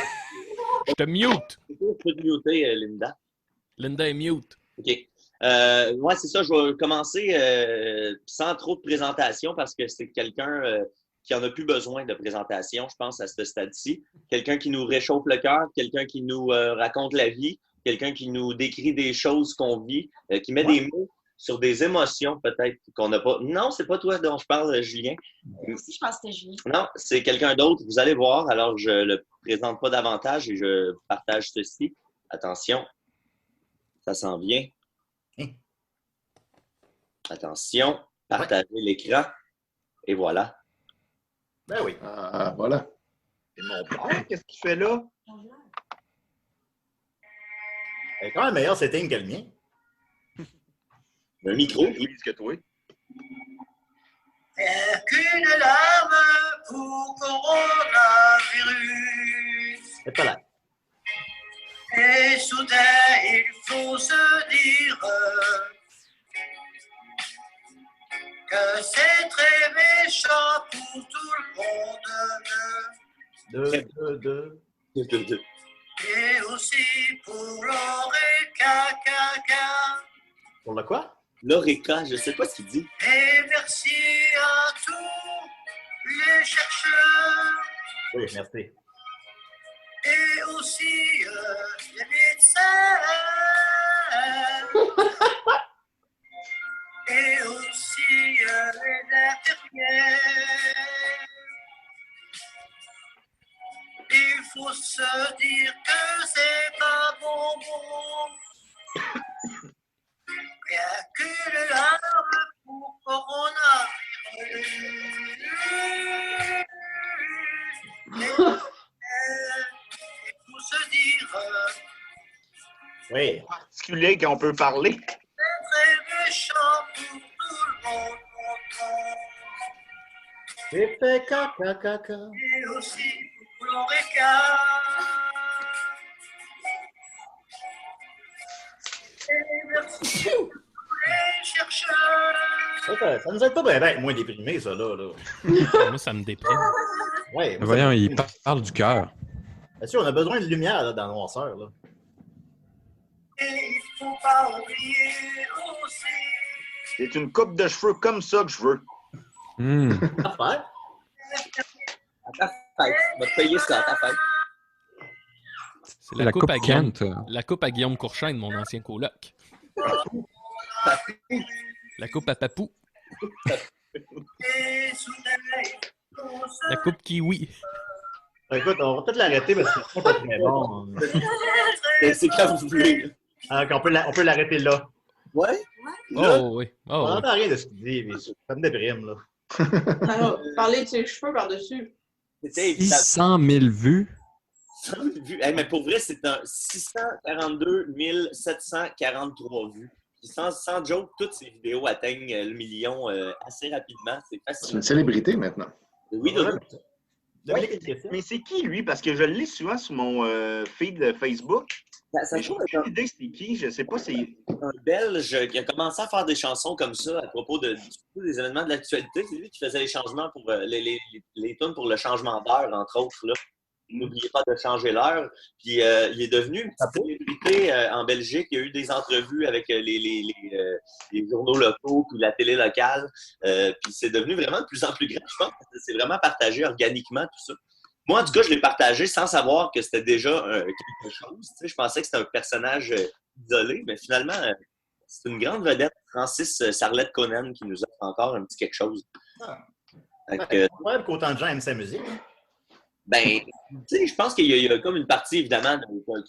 Je te mute. Je peux te muter, Linda. Linda est mute. OK. Ouais, c'est ça. Je vais commencer sans trop de présentation parce que c'est quelqu'un qui n'en a plus besoin de présentation, je pense, à ce stade-ci. Quelqu'un qui nous réchauffe le cœur, quelqu'un qui nous raconte la vie, quelqu'un qui nous décrit des choses qu'on vit, qui met des mots sur des émotions peut-être qu'on n'a pas. Non, c'est pas toi dont je parle, Julien. Si, je pense que c'était Julien. Non, c'est quelqu'un d'autre. Vous allez voir. Alors, je ne le présente pas davantage et je partage ceci. Attention, ça s'en vient. Attention, partagez l'écran. Et voilà. Ben oui. Ah, voilà. C'est mon père, qu'est-ce qu'il fait là? C'est quand même meilleur setting que le mien. Un micro. Plus que toi. Qu'une larme pour coronavirus. C'est pas là. Et soudain, il faut se dire que c'est très méchant pour tout le monde. Deux. Et aussi pour l'oreca. Pour le quoi? L'Oreca, je ne sais pas ce qu'il dit. Et merci à tous les chercheurs. Oui, merci. Et aussi les médecins. Et aussi les infirmières. Il faut se dire que c'est pas bon. Rien qu'une larme pour coronavirus. Il faut se dire Oui. Particulier qu'on peut parler. c'est très méchant pour tout le monde. J'ai fait caca. Et aussi pour l'oreca. Et merci à tous les chercheurs. Ça nous aide pas bien être moins déprimés, ça, là. Moi, ça me déprime. Ouais. Voyons, il parle du cœur. Mathieu, on a besoin de lumière là, dans la noirceur, là. Et il faut pas oublier aussi. C'est une coupe de cheveux comme ça que je veux. Affaire. À ta fête. On va te payer ça à ta fête. C'est La coupe à Guillaume. Kent. La coupe à Guillaume Courchaine, mon ancien coloc. La coupe à Papou. Et soudain, on se La coupe Kiwi. Écoute, on va peut-être l'arrêter parce que c'est pas très bon. C'est quand vous voulez. Ah, on peut l'arrêter là. Ouais? Là, Oh oui. On Oh, oui. n'entend rien de ce qu'il dit, mais ça me déprime, là. Alors, parler de ses cheveux par-dessus. c'était évident. 600 000 vues. 100 000 vues. Hey, mais pour vrai, c'est un 642 743 vues. Puis sans joke, toutes ces vidéos atteignent le million assez rapidement. C'est C'est facile. une célébrité maintenant. Oui, Dodo. Dominique, une question? Mais c'est qui, lui? Parce que je le lis souvent sur mon feed de Facebook. Ça Mais me j'ai trouve aucune idée c'est qui. Je sais pas c'est... un Belge qui a commencé à faire des chansons comme ça à propos des événements de l'actualité. C'est lui qui faisait les changements pour les tunes pour le changement d'heure, entre autres. Là. N'oubliez pas de changer l'heure. Puis il est devenu une petite célébrité en Belgique. Il y a eu des entrevues avec les journaux locaux puis la télé locale. Puis c'est devenu vraiment de plus en plus grand. Je pense que c'est vraiment partagé organiquement, tout ça. Moi, en tout cas, je l'ai partagé sans savoir que c'était déjà quelque chose. Tu sais, je pensais que c'était un personnage isolé, mais finalement, c'est une grande vedette, Francis Sarlette Conan, qui nous offre encore un petit quelque chose. Ah. Fait que, C'est incroyable qu'autant de gens aiment sa musique. ben, tu sais, je pense qu'il y a comme une partie, évidemment,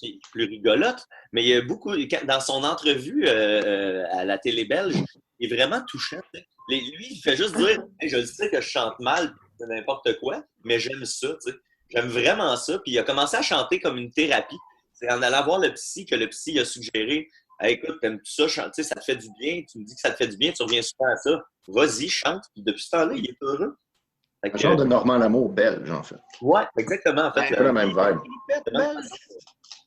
qui est plus rigolote, mais il y a beaucoup, dans son entrevue à la télé belge, il est vraiment touchant. Tu sais. Lui, il fait juste dire hey, « Je sais que je chante mal, n'importe quoi, mais j'aime ça. » tu sais. J'aime vraiment ça. Puis il a commencé à chanter comme une thérapie. C'est en allant voir le psy que le psy a suggéré hey, écoute, t'aimes-tu ça chanter, ça te fait du bien, tu me dis que ça te fait du bien, tu reviens souvent à ça. Vas-y, chante. Puis depuis ce temps-là, il est heureux. Un genre de Normand Lamour belge, en fait. Ouais, exactement. En fait, C'est un peu la même vibe. c'est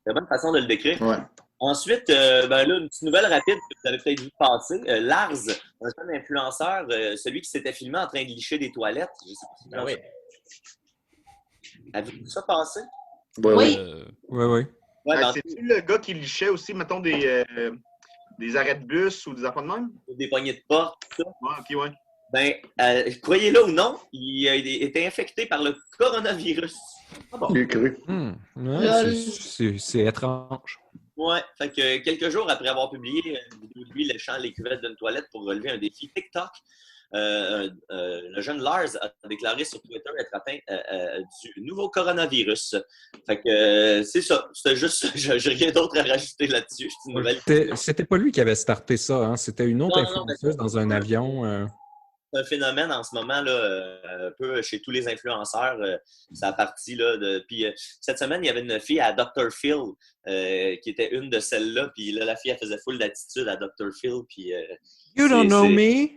une bonne façon de le décrire. Ouais. Ensuite, ben là, une petite nouvelle rapide que vous avez peut-être vu passer. Lars, un jeune influenceur, celui qui s'était filmé en train de licher des toilettes. Je sais pas si Ben oui. avez-vous vu ça passer? Oui. Oui. Ouais, Hey, dans c'est-tu le gars qui lichait aussi, mettons, des arrêts de bus ou des affaires de même? des poignées de porte, tout ça. Ouais, ok, ouais. Ben, croyez-le ou non, il a été infecté par le coronavirus. J'ai cru. Ouais, c'est étrange. Ouais, fait que quelques jours après avoir publié une vidéo de lui léchant les cuvettes d'une toilette pour relever un défi TikTok, le jeune Lars a déclaré sur Twitter être atteint du nouveau coronavirus. Fait que c'est ça. C'était juste ça. J'ai rien d'autre à rajouter là-dessus. C'est une nouvelle. C'était pas lui qui avait starté ça, hein? C'était une autre influenceuse dans un avion. C'est un phénomène en ce moment, là, un peu chez tous les influenceurs. Ça a parti. Là, puis cette semaine, il y avait une fille à Dr. Phil qui était une de celles-là. Puis là, la fille, elle faisait full d'attitude à Dr. Phil. Puis, You don't know me?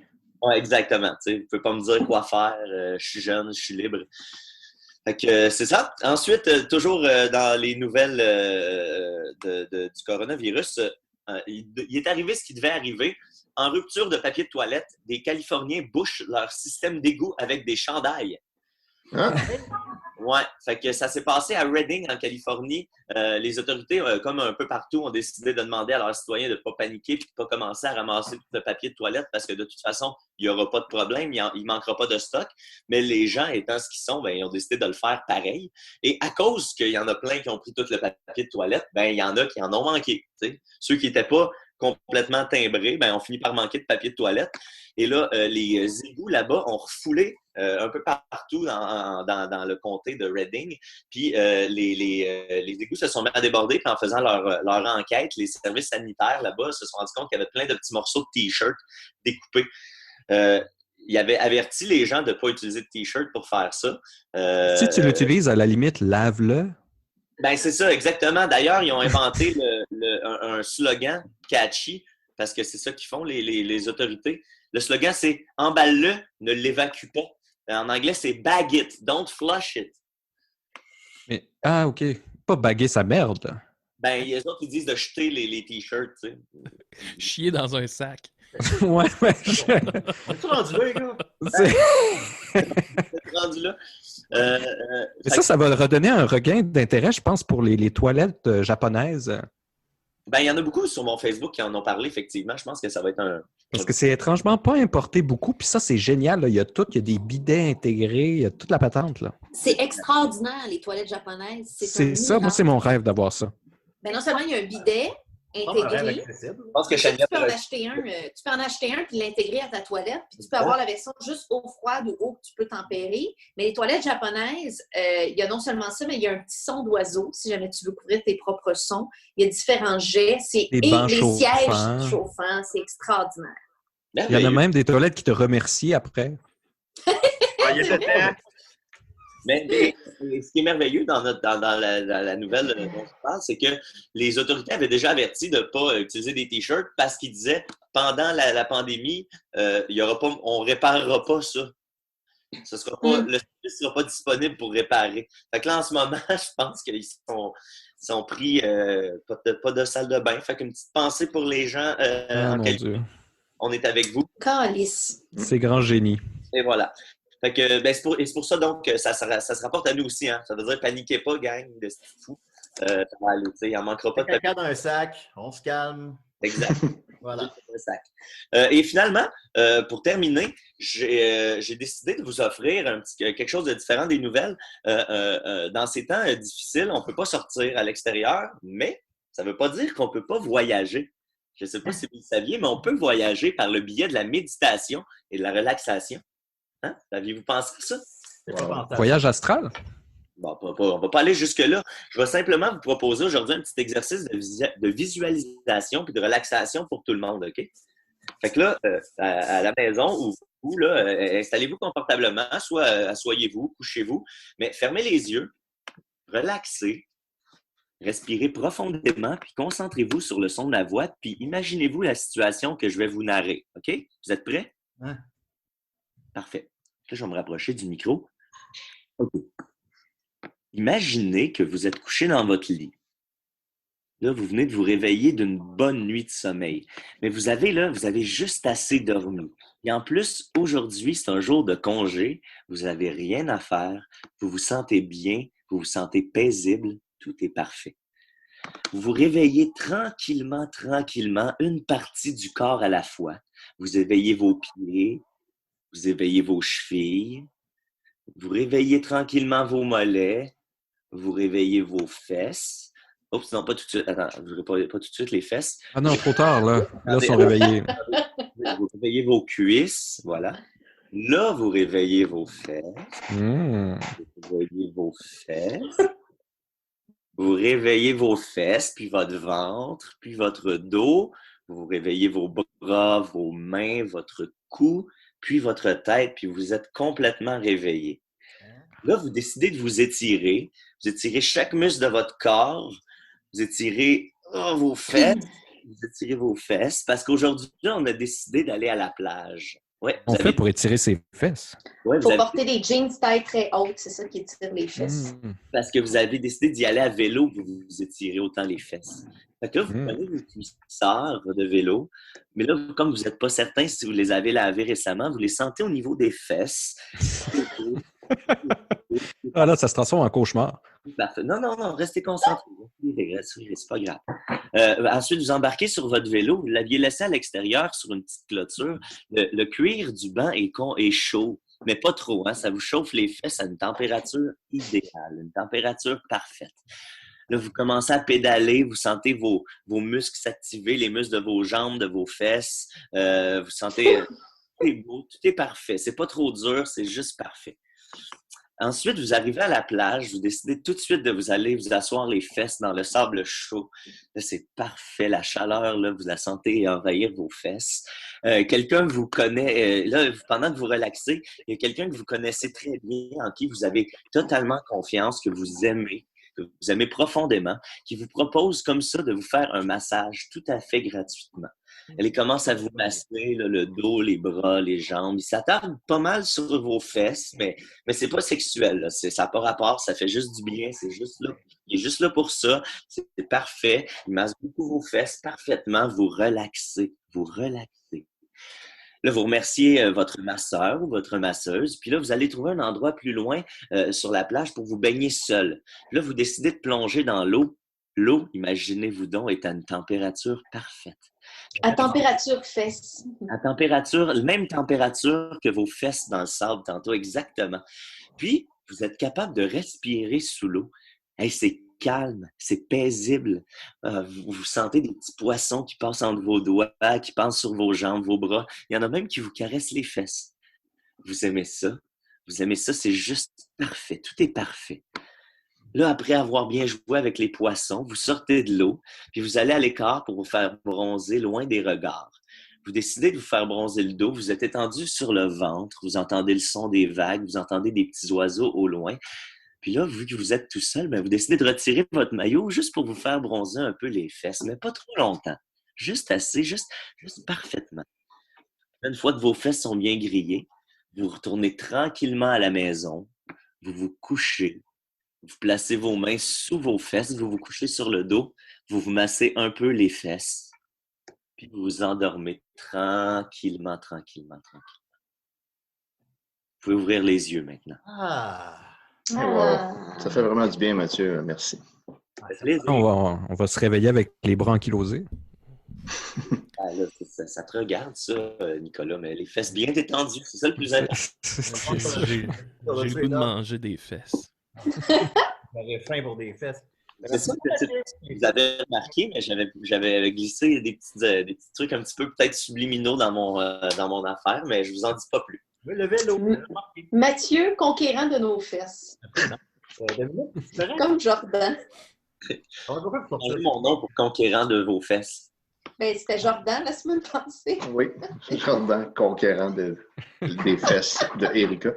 Ouais, exactement. Vous ne pouvez pas me dire quoi faire. Je suis jeune, je suis libre. Fait que c'est ça. Ensuite, toujours dans les nouvelles du coronavirus, il est arrivé ce qui devait arriver. En rupture de papier de toilette, des Californiens bouchent leur système d'égout avec des chandails. Hein? Ouais, fait que ça s'est passé à Redding, en Californie. Les autorités, comme un peu partout, ont décidé de demander à leurs citoyens de ne pas paniquer et de ne pas commencer à ramasser tout le papier de toilette parce que de toute façon, il n'y aura pas de problème, il ne manquera pas de stock. Mais les gens, étant ce qu'ils sont, ben, ils ont décidé de le faire pareil. Et à cause qu'il y en a plein qui ont pris tout le papier de toilette, ben, il y en a qui en ont manqué. T'sais. Ceux qui n'étaient pas complètement timbrés, ben, ont fini par manquer de papier de toilette. Et là, les égouts là-bas ont refoulé un peu partout dans le comté de Redding. Puis les égouts se sont mis à déborder. Puis en faisant leur enquête, les services sanitaires là-bas se sont rendus compte qu'il y avait plein de petits morceaux de T-shirt découpés. Il avait averti les gens de ne pas utiliser de T-shirt pour faire ça. Si tu l'utilises, à la limite, lave-le. Ben c'est ça, exactement. D'ailleurs, ils ont inventé un slogan catchy, parce que c'est ça qu'ils font, les autorités. Le slogan, c'est « Emballe-le, ne l'évacue pas ». En anglais, c'est « Bag it, don't flush it ». Mais, OK. Pas baguer sa merde. Ben, les autres, ils disent de jeter les T-shirts, tu sais. Chier dans un sac. Ouais, mais On est rendu là, les gars? C'est rendu là. Mais ça va redonner un regain d'intérêt, je pense, pour les toilettes japonaises. Ben, il y en a beaucoup sur mon Facebook qui en ont parlé, effectivement. Je pense que ça va être un... Parce que c'est étrangement pas importé beaucoup, puis ça, c'est génial. Là. Il y a tout, il y a des bidets intégrés, il y a toute la patente. Là. C'est extraordinaire, les toilettes japonaises. C'est ça, moi, c'est mon rêve d'avoir ça. Ben non seulement il y a un bidet intégré. Je pense que Tu peux en acheter un, puis l'intégrer à ta toilette. Puis tu peux avoir la version juste eau froide ou eau que tu peux tempérer. Mais les toilettes japonaises, il y a non seulement ça, mais il y a un petit son d'oiseau, si jamais tu veux couvrir tes propres sons. Il y a différents jets. Et bancs les chauffants. sièges chauffants. C'est extraordinaire. Il y en a même des toilettes qui te remercient après. Il y a le temps. Mais ce qui est merveilleux dans la nouvelle dont je parle, c'est que les autorités avaient déjà averti de ne pas utiliser des T-shirts parce qu'ils disaient pendant la pandémie, on ne réparera pas ça. Le service ne sera pas disponible pour réparer. Fait que là, en ce moment, je pense qu'ils sont pris pas de salle de bain. Fait qu'une petite pensée pour les gens en mon Dieu. On est avec vous. Calice. C'est grand génie. Et voilà. Fait que, ben, c'est pour ça donc que ça se rapporte à nous aussi. Hein. Ça veut dire paniquez pas, gang de fous. Ça va aller, il n'en manquera pas de Caca dans un sac, on se calme. Exact. Voilà. Un sac. Et finalement, pour terminer, j'ai décidé de vous offrir quelque chose de différent des nouvelles. Dans ces temps difficiles, on ne peut pas sortir à l'extérieur, mais ça ne veut pas dire qu'on ne peut pas voyager. Je ne sais pas si vous le saviez, mais on peut voyager par le biais de la méditation et de la relaxation. Hein? Aviez-vous pensé à ça? Voyage astral? Bon, on ne va pas aller jusque-là. Je vais simplement vous proposer aujourd'hui un petit exercice de visualisation et de relaxation pour tout le monde, OK? Fait que là, à la maison ou vous, là, installez-vous confortablement, soit asseyez-vous, couchez-vous, mais fermez les yeux relaxez, respirez profondément, puis concentrez-vous sur le son de la voix, puis imaginez-vous la situation que je vais vous narrer. OK? Vous êtes prêts? Hein? Parfait. Là, je vais me rapprocher du micro. OK. Imaginez que vous êtes couché dans votre lit. Là, vous venez de vous réveiller d'une bonne nuit de sommeil. Mais vous avez juste assez dormi. Et en plus, aujourd'hui, c'est un jour de congé. Vous n'avez rien à faire. Vous vous sentez bien. Vous vous sentez paisible. Tout est parfait. Vous vous réveillez tranquillement, une partie du corps à la fois. Vous éveillez vos pieds. Vous éveillez vos chevilles. Vous réveillez tranquillement vos mollets. Vous réveillez vos fesses. Oups, non, pas tout de suite. Attends, je ne réveille pas tout de suite les fesses. Ah non, trop tard, là. Là, ils sont réveillés. Vous réveillez vos cuisses, voilà. Là, vous réveillez vos fesses. Mmh. Vous réveillez vos fesses. Vous réveillez vos fesses, puis votre ventre, puis votre dos. Vous réveillez vos bras, vos mains, votre cou, puis votre tête, puis vous êtes complètement réveillé. Là, vous décidez de vous étirer. Vous étirez chaque muscle de votre corps. Vous étirez vos fesses. Vous étirez vos fesses parce qu'aujourd'hui, on a décidé d'aller à la plage. Ouais, On fait pour étirer ses fesses. Ouais, Il faut porter des jeans taille très haute, c'est ça qui étire les fesses. Parce que vous avez décidé d'y aller à vélo, vous vous étirez autant les fesses. Fait que là, vous prenez vos cuissards de vélo, mais là, comme vous n'êtes pas certain si vous les avez lavés récemment, vous les sentez au niveau des fesses. Ah là, ça se transforme en cauchemar. Parfait. Non, restez concentrés. C'est pas grave. Ensuite, vous embarquez sur votre vélo. Vous l'aviez laissé à l'extérieur sur une petite clôture. Le cuir du banc est chaud, mais pas trop. Hein? Ça vous chauffe les fesses à une température idéale, une température parfaite. Là, vous commencez à pédaler. Vous sentez vos muscles s'activer, les muscles de vos jambes, de vos fesses. Vous sentez... tout est beau, tout est parfait. C'est pas trop dur, c'est juste parfait. Ensuite, vous arrivez à la plage, vous décidez tout de suite de vous aller vous asseoir les fesses dans le sable chaud. Là, c'est parfait, la chaleur, là, vous la sentez envahir vos fesses. Quelqu'un vous connaît, là, pendant que vous relaxez, il y a quelqu'un que vous connaissez très bien, en qui vous avez totalement confiance, que vous aimez profondément, qui vous propose comme ça de vous faire un massage tout à fait gratuitement. Elle commence à vous masser là, le dos, les bras, les jambes. Il s'attarde pas mal sur vos fesses, mais c'est pas sexuel. Là. Ça n'a pas rapport, ça fait juste du bien. C'est juste là. Il est juste là pour ça. C'est parfait. Il masse beaucoup vos fesses parfaitement. Vous relaxez. Vous relaxez. Là, vous remerciez votre masseur ou votre masseuse. Puis là, vous allez trouver un endroit plus loin sur la plage pour vous baigner seul. Puis là, vous décidez de plonger dans l'eau. L'eau, imaginez-vous donc, est à une température parfaite. À température fesses. À température, même température que vos fesses dans le sable tantôt, exactement. Puis, vous êtes capable de respirer sous l'eau. Hey, c'est calme, c'est paisible. Vous sentez des petits poissons qui passent entre vos doigts, qui passent sur vos jambes, vos bras. Il y en a même qui vous caressent les fesses. Vous aimez ça? Vous aimez ça? C'est juste parfait. Tout est parfait. Là, après avoir bien joué avec les poissons, vous sortez de l'eau, puis vous allez à l'écart pour vous faire bronzer loin des regards. Vous décidez de vous faire bronzer le dos, vous êtes étendu sur le ventre, vous entendez le son des vagues, vous entendez des petits oiseaux au loin. Puis là, vu que vous êtes tout seul, bien, vous décidez de retirer votre maillot juste pour vous faire bronzer un peu les fesses, mais pas trop longtemps. Juste assez, juste parfaitement. Une fois que vos fesses sont bien grillées, vous retournez tranquillement à la maison, vous vous couchez. Vous placez vos mains sous vos fesses, vous vous couchez sur le dos, vous vous massez un peu les fesses, puis vous vous endormez tranquillement. Vous pouvez ouvrir les yeux maintenant. Wow. Ça fait vraiment du bien, Mathieu. Merci. On va se réveiller avec les bras ankylosés. Là, ça te regarde, ça, Nicolas, mais les fesses bien détendues, c'est ça le plus important. J'ai le goût de manger des fesses. J'aurais faim pour des fesses. C'est ça que vous avez remarqué, mais j'avais glissé des petits trucs un petit peu peut-être subliminaux dans mon affaire, mais je vous en dis pas plus. Oui, le vélo. Mathieu, conquérant de nos fesses. Comme Jordan. Mon nom pour conquérant de vos fesses. Ben, c'était Jordan la semaine passée. Oui, Jordan, conquérant des fesses de Erika.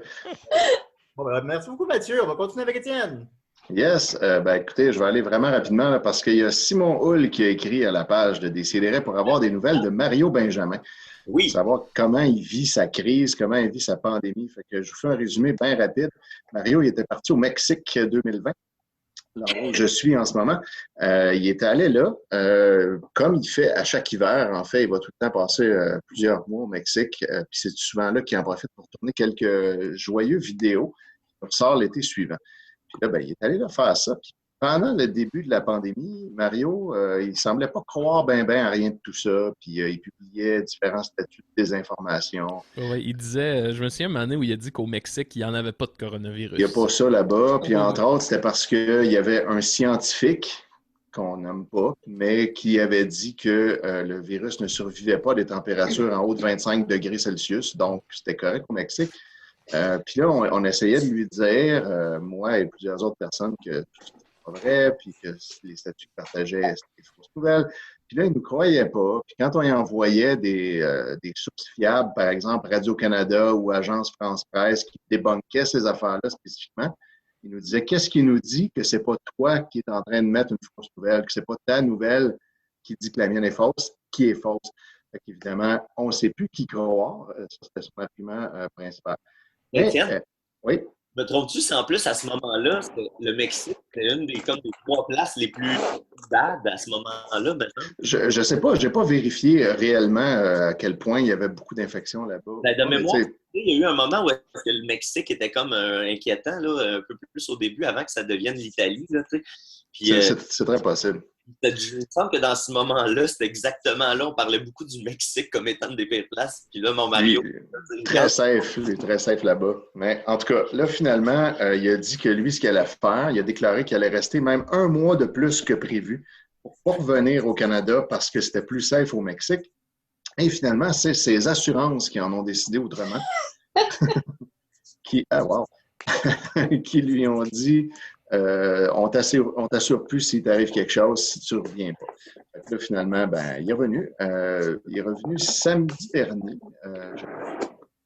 Bon, ben, merci beaucoup, Mathieu. On va continuer avec Étienne. Yes, écoutez, je vais aller vraiment rapidement là, parce qu'il y a Simon Hull qui a écrit à la page de Décideret pour avoir des nouvelles de Mario Benjamin, Oui. savoir comment il vit sa crise, comment il vit sa pandémie. Fait que je vous fais un résumé bien rapide. Mario, il était parti au Mexique 2020, l'endroit où je suis en ce moment. Il était allé là, comme il fait à chaque hiver. En fait, il va tout le temps passer plusieurs mois au Mexique. Puis c'est souvent là qu'il en profite pour tourner quelques joyeux vidéos qui ressortent l'été suivant. Puis là, il est allé là faire ça. Puis pendant le début de la pandémie, Mario, il semblait pas croire bien à rien de tout ça. Puis il publiait différents statuts de désinformation. Ouais, il disait, je me souviens un moment donné où il a dit qu'au Mexique, il n'y en avait pas de coronavirus. Il n'y a pas ça là-bas. Puis entre autres, c'était parce qu'il y avait un scientifique qu'on n'aime pas, mais qui avait dit que le virus ne survivait pas à des températures en haut de 25 degrés Celsius. Donc, c'était correct au Mexique. Puis là, on essayait de lui dire, moi et plusieurs autres personnes, que tout c'était pas vrai, puis que les statuts qu'il partageait, c'était des fausses nouvelles. Puis là, il ne nous croyait pas. Puis quand on y envoyait des sources fiables, par exemple Radio-Canada ou Agence France-Presse, qui débunkaient ces affaires-là spécifiquement, il nous disait, qu'est-ce qui nous dit que c'est pas toi qui es en train de mettre une fausse nouvelle, que c'est pas ta nouvelle qui dit que la mienne est fausse, qui est fausse. Fait qu'évidemment, on ne sait plus qui croire. Ça, c'était son argument principal. Étienne, Oui. me trompes-tu si en plus, à ce moment-là, le Mexique, c'était une des 3 places les plus bad à ce moment-là, maintenant? Je ne sais pas, je n'ai pas vérifié réellement à quel point il y avait beaucoup d'infections là-bas. De mémoire, il y a eu un moment où le Mexique était comme inquiétant, là, un peu plus au début, avant que ça devienne l'Italie. C'est très possible. Il me semble que dans ce moment-là, c'était exactement là, on parlait beaucoup du Mexique comme étant une des pires places. Puis là, mon Mario... Il est très safe là-bas. Mais en tout cas, là, finalement, il a dit que lui, ce qu'il allait faire, il a déclaré qu'il allait rester même 1 mois de plus que prévu pour pas revenir au Canada parce que c'était plus safe au Mexique. Et finalement, c'est ses assurances qui en ont décidé autrement. qui lui ont dit on t'assure plus s'il t'arrive quelque chose si tu ne reviens pas. Fait que là, finalement, il est revenu. Il est revenu samedi dernier.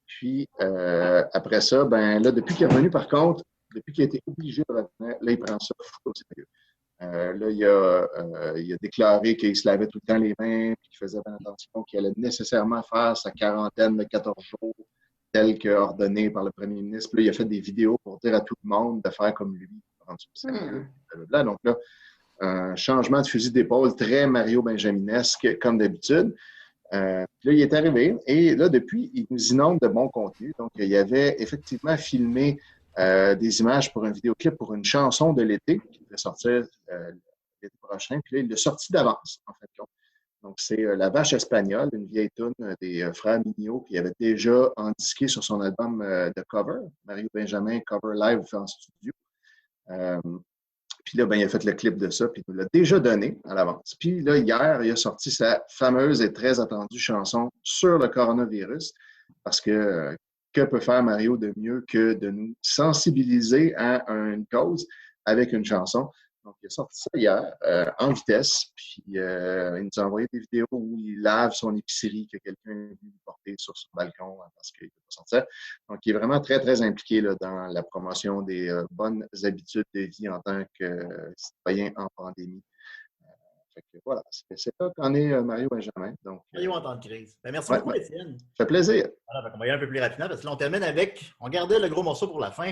Puis après ça, là, depuis qu'il est revenu, par contre, depuis qu'il a été obligé de revenir, là, il prend ça au sérieux. Là, il a déclaré qu'il se lavait tout le temps les mains, puis qu'il faisait bien attention, qu'il allait nécessairement faire sa quarantaine de 14 jours, tel qu'ordonné par le premier ministre. Puis là, il a fait des vidéos pour dire à tout le monde de faire comme lui. Donc là, un changement de fusil d'épaule très Mario Benjaminesque, comme d'habitude. Puis là, il est arrivé et là, depuis, il nous inonde de bons contenus. Donc, il avait effectivement filmé des images pour un vidéoclip pour une chanson de l'été qui devait sortir l'été prochain. Puis là, il l'a sorti d'avance, en fait. Donc, c'est La Vache espagnole, une vieille toune des frères Mignot qui avait déjà disqué sur son album de cover, Mario Benjamin Cover Live en studio. Puis là, il a fait le clip de ça, puis il nous l'a déjà donné à l'avance. Puis là, hier, il a sorti sa fameuse et très attendue chanson sur le coronavirus, parce que peut faire Mario de mieux que de nous sensibiliser à une cause avec une chanson? Donc, il a sorti ça hier en vitesse, puis il nous a envoyé des vidéos où il lave son épicerie que quelqu'un a vu porter sur son balcon parce qu'il ne peut pas sortir. Donc, il est vraiment très, très impliqué là, dans la promotion des bonnes habitudes de vie en tant que citoyen en pandémie. Fait que voilà, c'est là qu'en est Mario Benjamin. Donc, Mario en temps de crise. Merci beaucoup, Étienne. Ça fait plaisir. Voilà, on va y aller un peu plus rapidement parce que là, on termine avec, on gardait le gros morceau pour la fin.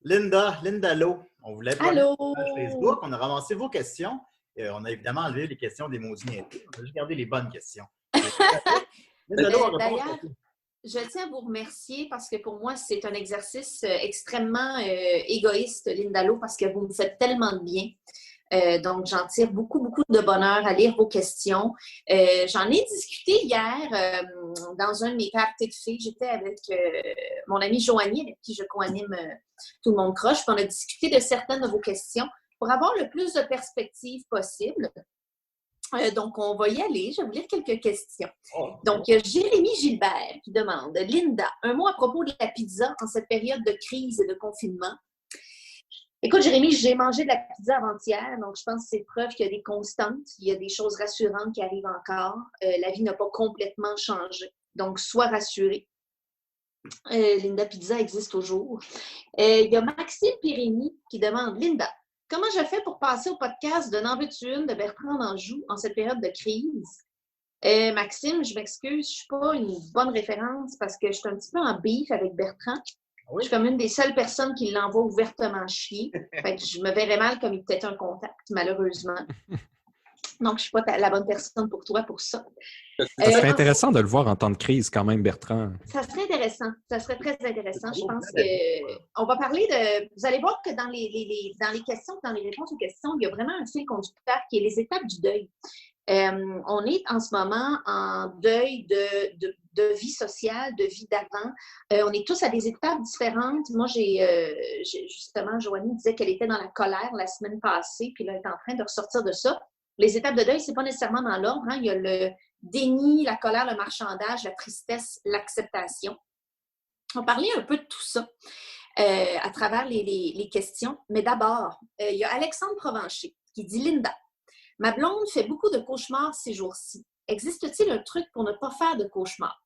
Linda Lo. On voulait pas Allô? sur Facebook. On a ramassé vos questions. On a évidemment enlevé les questions des maudits niaiseries. On a juste gardé les bonnes questions. D'ailleurs, je tiens à vous remercier parce que pour moi, c'est un exercice extrêmement égoïste, Linda Lo, parce que vous me faites tellement de bien. Donc, j'en tire beaucoup, beaucoup de bonheur à lire vos questions. J'en ai discuté hier dans un de mes parties de filles. J'étais avec mon amie Joanie, avec qui je co-anime Tout le monde croche. Puis on a discuté de certaines de vos questions pour avoir le plus de perspectives possible. Donc, on va y aller. Je vais vous lire quelques questions. Donc, Jérémy Gilbert qui demande « Linda, un mot à propos de la pizza en cette période de crise et de confinement. » Écoute, Jérémy, j'ai mangé de la pizza avant-hier, donc je pense que c'est preuve qu'il y a des constantes, il y a des choses rassurantes qui arrivent encore. La vie n'a pas complètement changé. Donc, sois rassuré. Linda Pizza existe toujours. Il y a Maxime Pirini qui demande « Linda, comment je fais pour passer au podcast de N'en veux-tu une de Bertrand Danjou en cette période de crise? Maxime, je m'excuse, je ne suis pas une bonne référence parce que je suis un petit peu en beef avec Bertrand. Je suis comme une des seules personnes qui l'envoie ouvertement chier. Fait que je me verrais mal comme il était un contact, malheureusement. Donc, je ne suis pas la bonne personne pour toi pour ça. Ça serait intéressant de le voir en temps de crise quand même, Bertrand. Ça serait intéressant. Ça serait très intéressant. Je pense qu'on va parler de... Vous allez voir que dans les questions, dans les réponses aux questions, il y a vraiment un fil conducteur qui est les étapes du deuil. On est en ce moment en deuil de vie sociale, de vie d'avant. On est tous à des étapes différentes. Moi, justement, Joanie disait qu'elle était dans la colère la semaine passée, puis là, elle est en train de ressortir de ça. Les étapes de deuil, ce n'est pas nécessairement dans l'ordre. Hein. Il y a le déni, la colère, le marchandage, la tristesse, l'acceptation. On va parler un peu de tout ça à travers les questions. Mais d'abord, il y a Alexandre Provencher qui dit « Linda, ma blonde fait beaucoup de cauchemars ces jours-ci. Existe-t-il un truc pour ne pas faire de cauchemars? »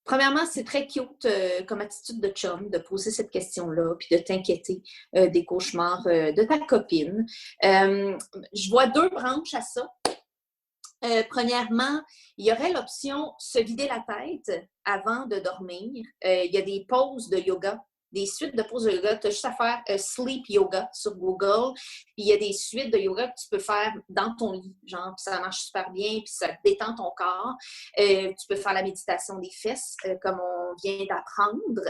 Premièrement, c'est très cute comme attitude de chum de poser cette question-là puis de t'inquiéter des cauchemars de ta copine. Je vois 2 branches à ça. Premièrement, il y aurait l'option se vider la tête avant de dormir. Il y a des pauses de yoga, des suites de pauses de yoga. Tu as juste à faire Sleep Yoga sur Google. Puis il y a des suites de yoga que tu peux faire dans ton lit. Genre, ça marche super bien, puis ça détend ton corps. Tu peux faire la méditation des fesses, comme on vient d'apprendre.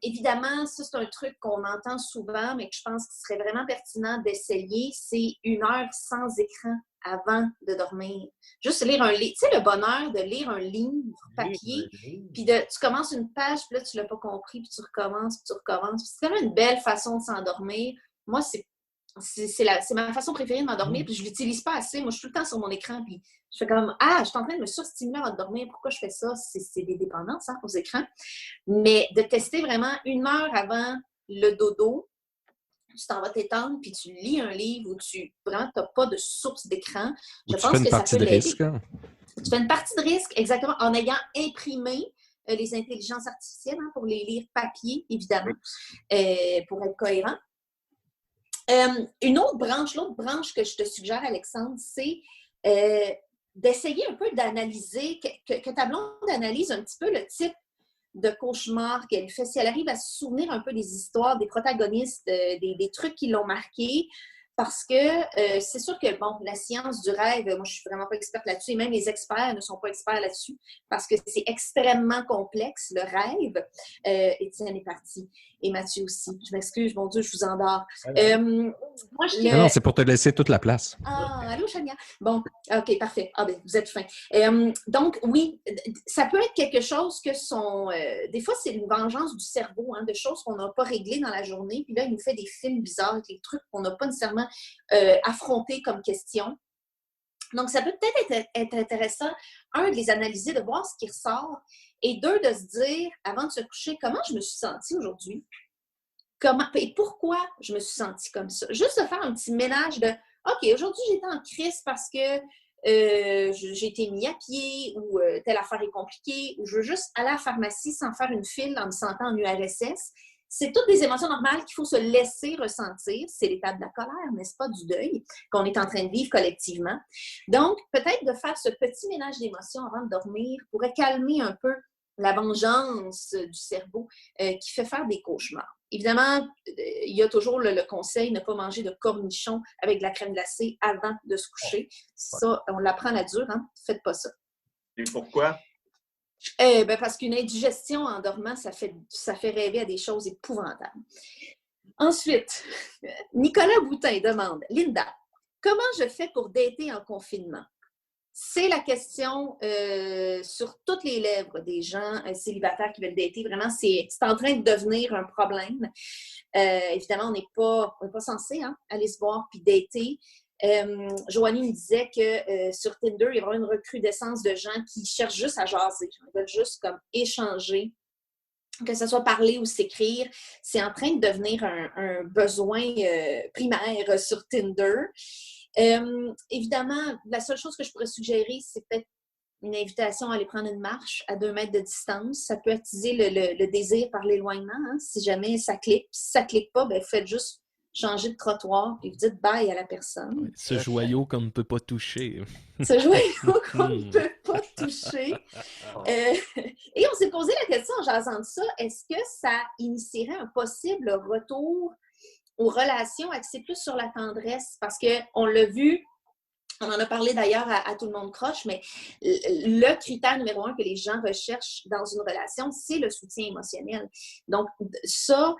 Évidemment, ça, c'est un truc qu'on entend souvent, mais que je pense qu'il serait vraiment pertinent d'essayer. C'est 1 heure sans écran avant de dormir. Juste lire un livre. Tu sais, le bonheur de lire un livre papier, puis tu commences une page, puis là, tu ne l'as pas compris, puis tu recommences, puis tu recommences. Puis c'est vraiment une belle façon de s'endormir. Moi, c'est ma façon préférée de m'endormir, puis je ne l'utilise pas assez. Moi, je suis tout le temps sur mon écran, puis je fais comme « Ah, je suis en train de me surstimuler avant de dormir. Pourquoi je fais ça? » C'est des dépendances aux écrans. Mais de tester vraiment 1 heure avant le dodo, tu t'en vas t'étendre, puis tu lis un livre où tu n'as pas de source d'écran. Je pense que ça peut l'aider. Tu fais une partie de risque, exactement, en ayant imprimé les intelligences artificielles pour les lire papier, évidemment, pour être cohérent. L'autre branche que je te suggère, Alexandre, c'est d'essayer un peu d'analyser, que ta blonde analyse un petit peu le type de cauchemar qu'elle fait, si elle arrive à se souvenir un peu des histoires, des protagonistes, des trucs qui l'ont marqué, parce que c'est sûr que, bon, la science du rêve, moi, je suis vraiment pas experte là-dessus, et même les experts ne sont pas experts là-dessus, parce que c'est extrêmement complexe, le rêve. Étienne est parti, et Mathieu aussi. Je m'excuse, mon Dieu, je vous endors. Non, c'est pour te laisser toute la place. Ah, allô, Chania? Bon, OK, parfait. Ah, ben, vous êtes fin. Donc, oui, ça peut être quelque chose que des fois, c'est une vengeance du cerveau, de choses qu'on n'a pas réglées dans la journée, puis là, il nous fait des films bizarres avec des trucs qu'on n'a pas nécessairement affrontés comme question. Donc, ça peut peut-être être intéressant, 1, de les analyser, de voir ce qui ressort, et 2, de se dire, avant de se coucher, comment je me suis sentie aujourd'hui? Et pourquoi je me suis sentie comme ça? Juste de faire un petit ménage de « OK, aujourd'hui, j'étais en crise parce que j'ai été mis à pied ou telle affaire est compliquée ou je veux juste aller à la pharmacie sans faire une file en me sentant en URSS. » C'est toutes des émotions normales qu'il faut se laisser ressentir. C'est l'étape de la colère, n'est-ce pas, du deuil qu'on est en train de vivre collectivement. Donc, peut-être de faire ce petit ménage d'émotions avant de dormir pourrait calmer un peu la vengeance du cerveau qui fait faire des cauchemars. Évidemment, il y a toujours le conseil, ne pas manger de cornichons avec de la crème glacée avant de se coucher. Ça, on l'apprend à la dure, Faites pas ça. Et pourquoi? Parce qu'une indigestion en dormant, ça fait rêver à des choses épouvantables. Ensuite, Nicolas Boutin demande « Linda, comment je fais pour dater en confinement? » C'est la question sur toutes les lèvres des gens célibataires qui veulent dater. Vraiment, c'est en train de devenir un problème. Évidemment, on n'est pas censé aller se voir puis dater. Joanie me disait que sur Tinder, il y a vraiment une recrudescence de gens qui cherchent juste à jaser. Ils veulent juste comme échanger, que ce soit parler ou s'écrire. C'est en train de devenir un besoin primaire sur Tinder. Évidemment, la seule chose que je pourrais suggérer, c'est peut-être une invitation à aller prendre une marche à 2 mètres de distance. Ça peut attiser le désir par l'éloignement, si jamais ça clique. Puis si ça ne clique pas, faites juste changer de trottoir, puis vous dites bye à la personne. Ce joyau qu'on ne peut pas toucher. Ce joyau qu'on ne peut pas toucher. Et on s'est posé la question en jasant de ça, est-ce que ça initierait un possible retour aux relations axées plus sur la tendresse? Parce qu'on l'a vu, on en a parlé d'ailleurs à Tout le monde croche, mais le critère numéro 1 que les gens recherchent dans une relation, c'est le soutien émotionnel. Donc, ça,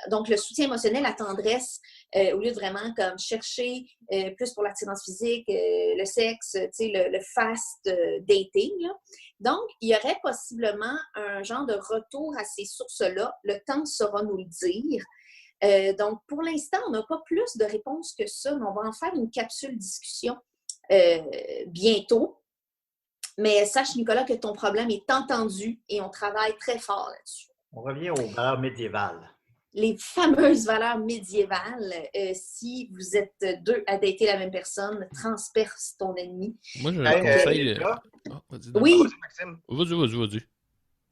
donc le soutien émotionnel, la tendresse, au lieu de vraiment comme chercher plus pour l'attirance physique, le sexe, le fast dating. Là. Donc, il y aurait possiblement un genre de retour à ces sources-là. Le temps saura nous le dire. Donc, pour l'instant, on n'a pas plus de réponses que ça, mais on va en faire une capsule discussion bientôt. Mais sache, Nicolas, que ton problème est entendu et on travaille très fort là-dessus. On revient aux valeurs médiévales. Les fameuses valeurs médiévales, si vous êtes deux à dater la même personne, transperce ton ennemi. Moi, je conseille... Oui. Vas-y.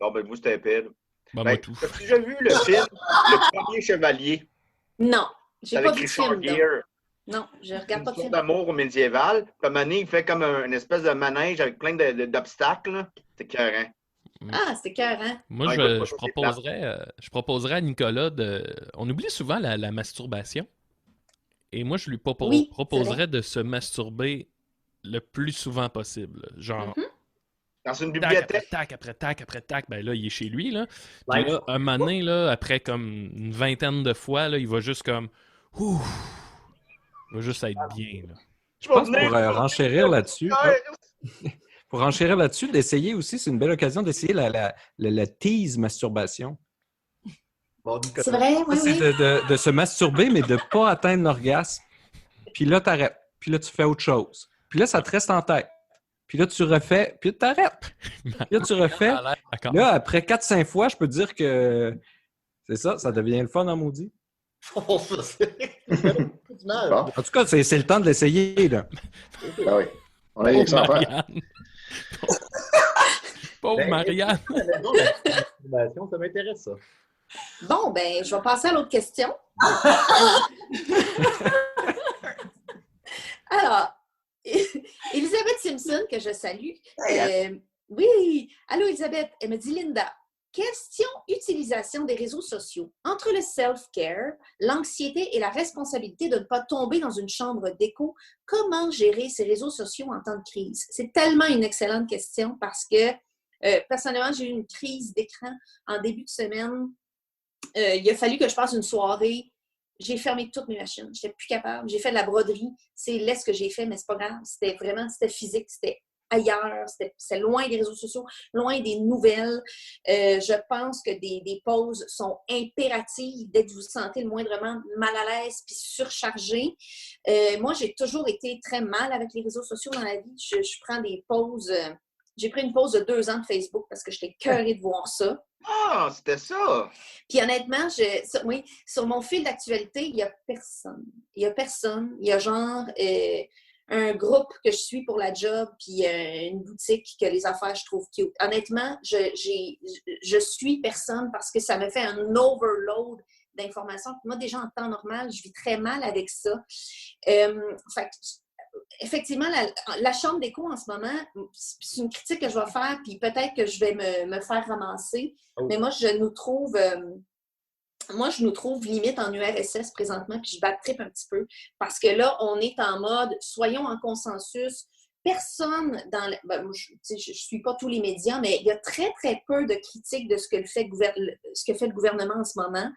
Non, ben vous, c'était épais. Moi, tout. As-tu déjà vu le film Le Premier Chevalier? Non, j'ai pas vu de film. Gere. Non, je regarde pas de film. D'amour médiéval. Puis à un moment donné, il fait comme une espèce de manège avec plein d'obstacles. C'est écœurant. Ah, c'est écœurant. Moi, je proposerais à Nicolas de... On oublie souvent la masturbation. Et moi, je lui proposerais de se masturber le plus souvent possible. Genre... Dans une bibliothèque. Tac après tac. Ben là, il est chez lui, là. Puis là, un moment donné, là, après comme une vingtaine de fois, là, il va juste comme... Ouh! Il va juste être bien, là. Je pense pour renchérir là-dessus... Pour renchérir là-dessus, d'essayer aussi, c'est une belle occasion d'essayer la tease masturbation. C'est vrai, oui. C'est de se masturber, mais de ne pas atteindre l'orgasme. Puis là, tu arrêtes. Puis là, tu fais autre chose. Puis là, ça te reste en tête. Puis là, tu refais, puis tu arrêtes. Puis là, tu refais. Là, après 4-5 fois, je peux te dire que c'est ça devient le fun en maudit. En tout cas, c'est le temps de l'essayer, là. Ah oui. On a les enfants. Pauvre Marianne. Ça m'intéresse, ça. Bon, ben, je vais passer à l'autre question. Alors, Elisabeth Simpson, que je salue. Oui, allô Elisabeth, elle me dit Linda. Question utilisation des réseaux sociaux. Entre le self-care, l'anxiété et la responsabilité de ne pas tomber dans une chambre d'écho, comment gérer ces réseaux sociaux en temps de crise? C'est tellement une excellente question parce que, personnellement, j'ai eu une crise d'écran en début de semaine. Il a fallu que je passe une soirée. J'ai fermé toutes mes machines. Je n'étais plus capable. J'ai fait de la broderie. C'est laid ce que j'ai fait, mais c'est pas grave. C'était physique, c'était ailleurs, c'est loin des réseaux sociaux, loin des nouvelles. Je pense que des pauses sont impératives dès que vous vous sentez le moindrement mal à l'aise puis surchargé. Moi, j'ai toujours été très mal avec les réseaux sociaux dans la vie. Je prends des pauses. J'ai pris une pause de 2 ans de Facebook parce que j'étais écœurée de voir ça. Ah, c'était ça! Puis honnêtement, oui, sur mon fil d'actualité, il n'y a personne. Il y a genre... un groupe que je suis pour la job, puis une boutique que les affaires, je trouve cute. Honnêtement, je suis personne parce que ça me fait un overload d'informations. Moi, déjà, en temps normal, je vis très mal avec ça. Fait que, effectivement, la chambre d'écho en ce moment, c'est une critique que je vais faire, puis peut-être que je vais me faire ramasser. Mais moi, je nous trouve limite en URSS présentement, puis je backtrip un petit peu. Parce que là, on est en mode, soyons en consensus. Personne dans... moi, je ne suis pas tous les médias, mais il y a très, très peu de critiques de ce que fait le gouvernement en ce moment.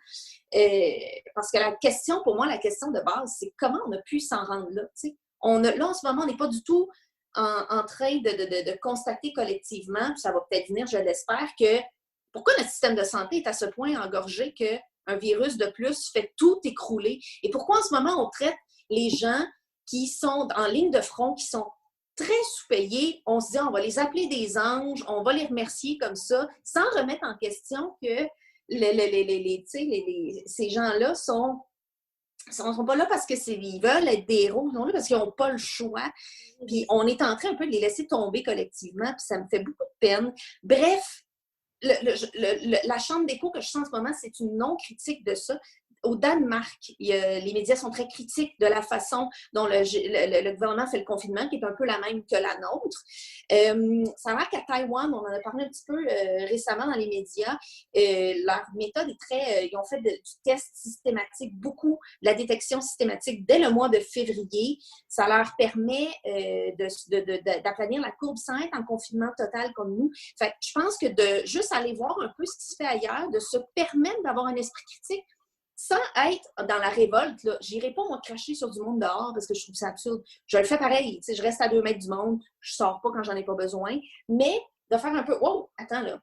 Parce que la question, pour moi, la question de base, c'est comment on a pu s'en rendre là. Là, en ce moment, on n'est pas du tout en train de constater collectivement, puis ça va peut-être venir, je l'espère, que pourquoi notre système de santé est à ce point engorgé qu'un virus de plus fait tout écrouler? Et pourquoi en ce moment on traite les gens qui sont en ligne de front, qui sont très sous-payés, on se dit on va les appeler des anges, on va les remercier comme ça, sans remettre en question que ces gens-là sont pas là parce qu'ils veulent être des héros, ils sont là parce qu'ils n'ont pas le choix. Puis on est en train un peu de les laisser tomber collectivement, puis ça me fait beaucoup de peine. Bref, la chambre d'écho que je sens en ce moment, c'est une non-critique de ça. au Danemark, les médias sont très critiques de la façon dont le gouvernement fait le confinement, qui est un peu la même que la nôtre. Ça a l'air qu'à Taïwan, on en a parlé un petit peu récemment dans les médias, leur méthode est très... ils ont fait du test systématique, beaucoup de la détection systématique dès le mois de février. Ça leur permet d'aplanir la courbe sans être en confinement total comme nous. Fait que je pense que de juste aller voir un peu ce qui se fait ailleurs, de se permettre d'avoir un esprit critique, sans être dans la révolte, je n'irai pas moi cracher sur du monde dehors parce que je trouve ça absurde. Je le fais pareil, je reste à 2 mètres du monde, je ne sors pas quand j'en ai pas besoin, mais de faire un peu, wow, attends là,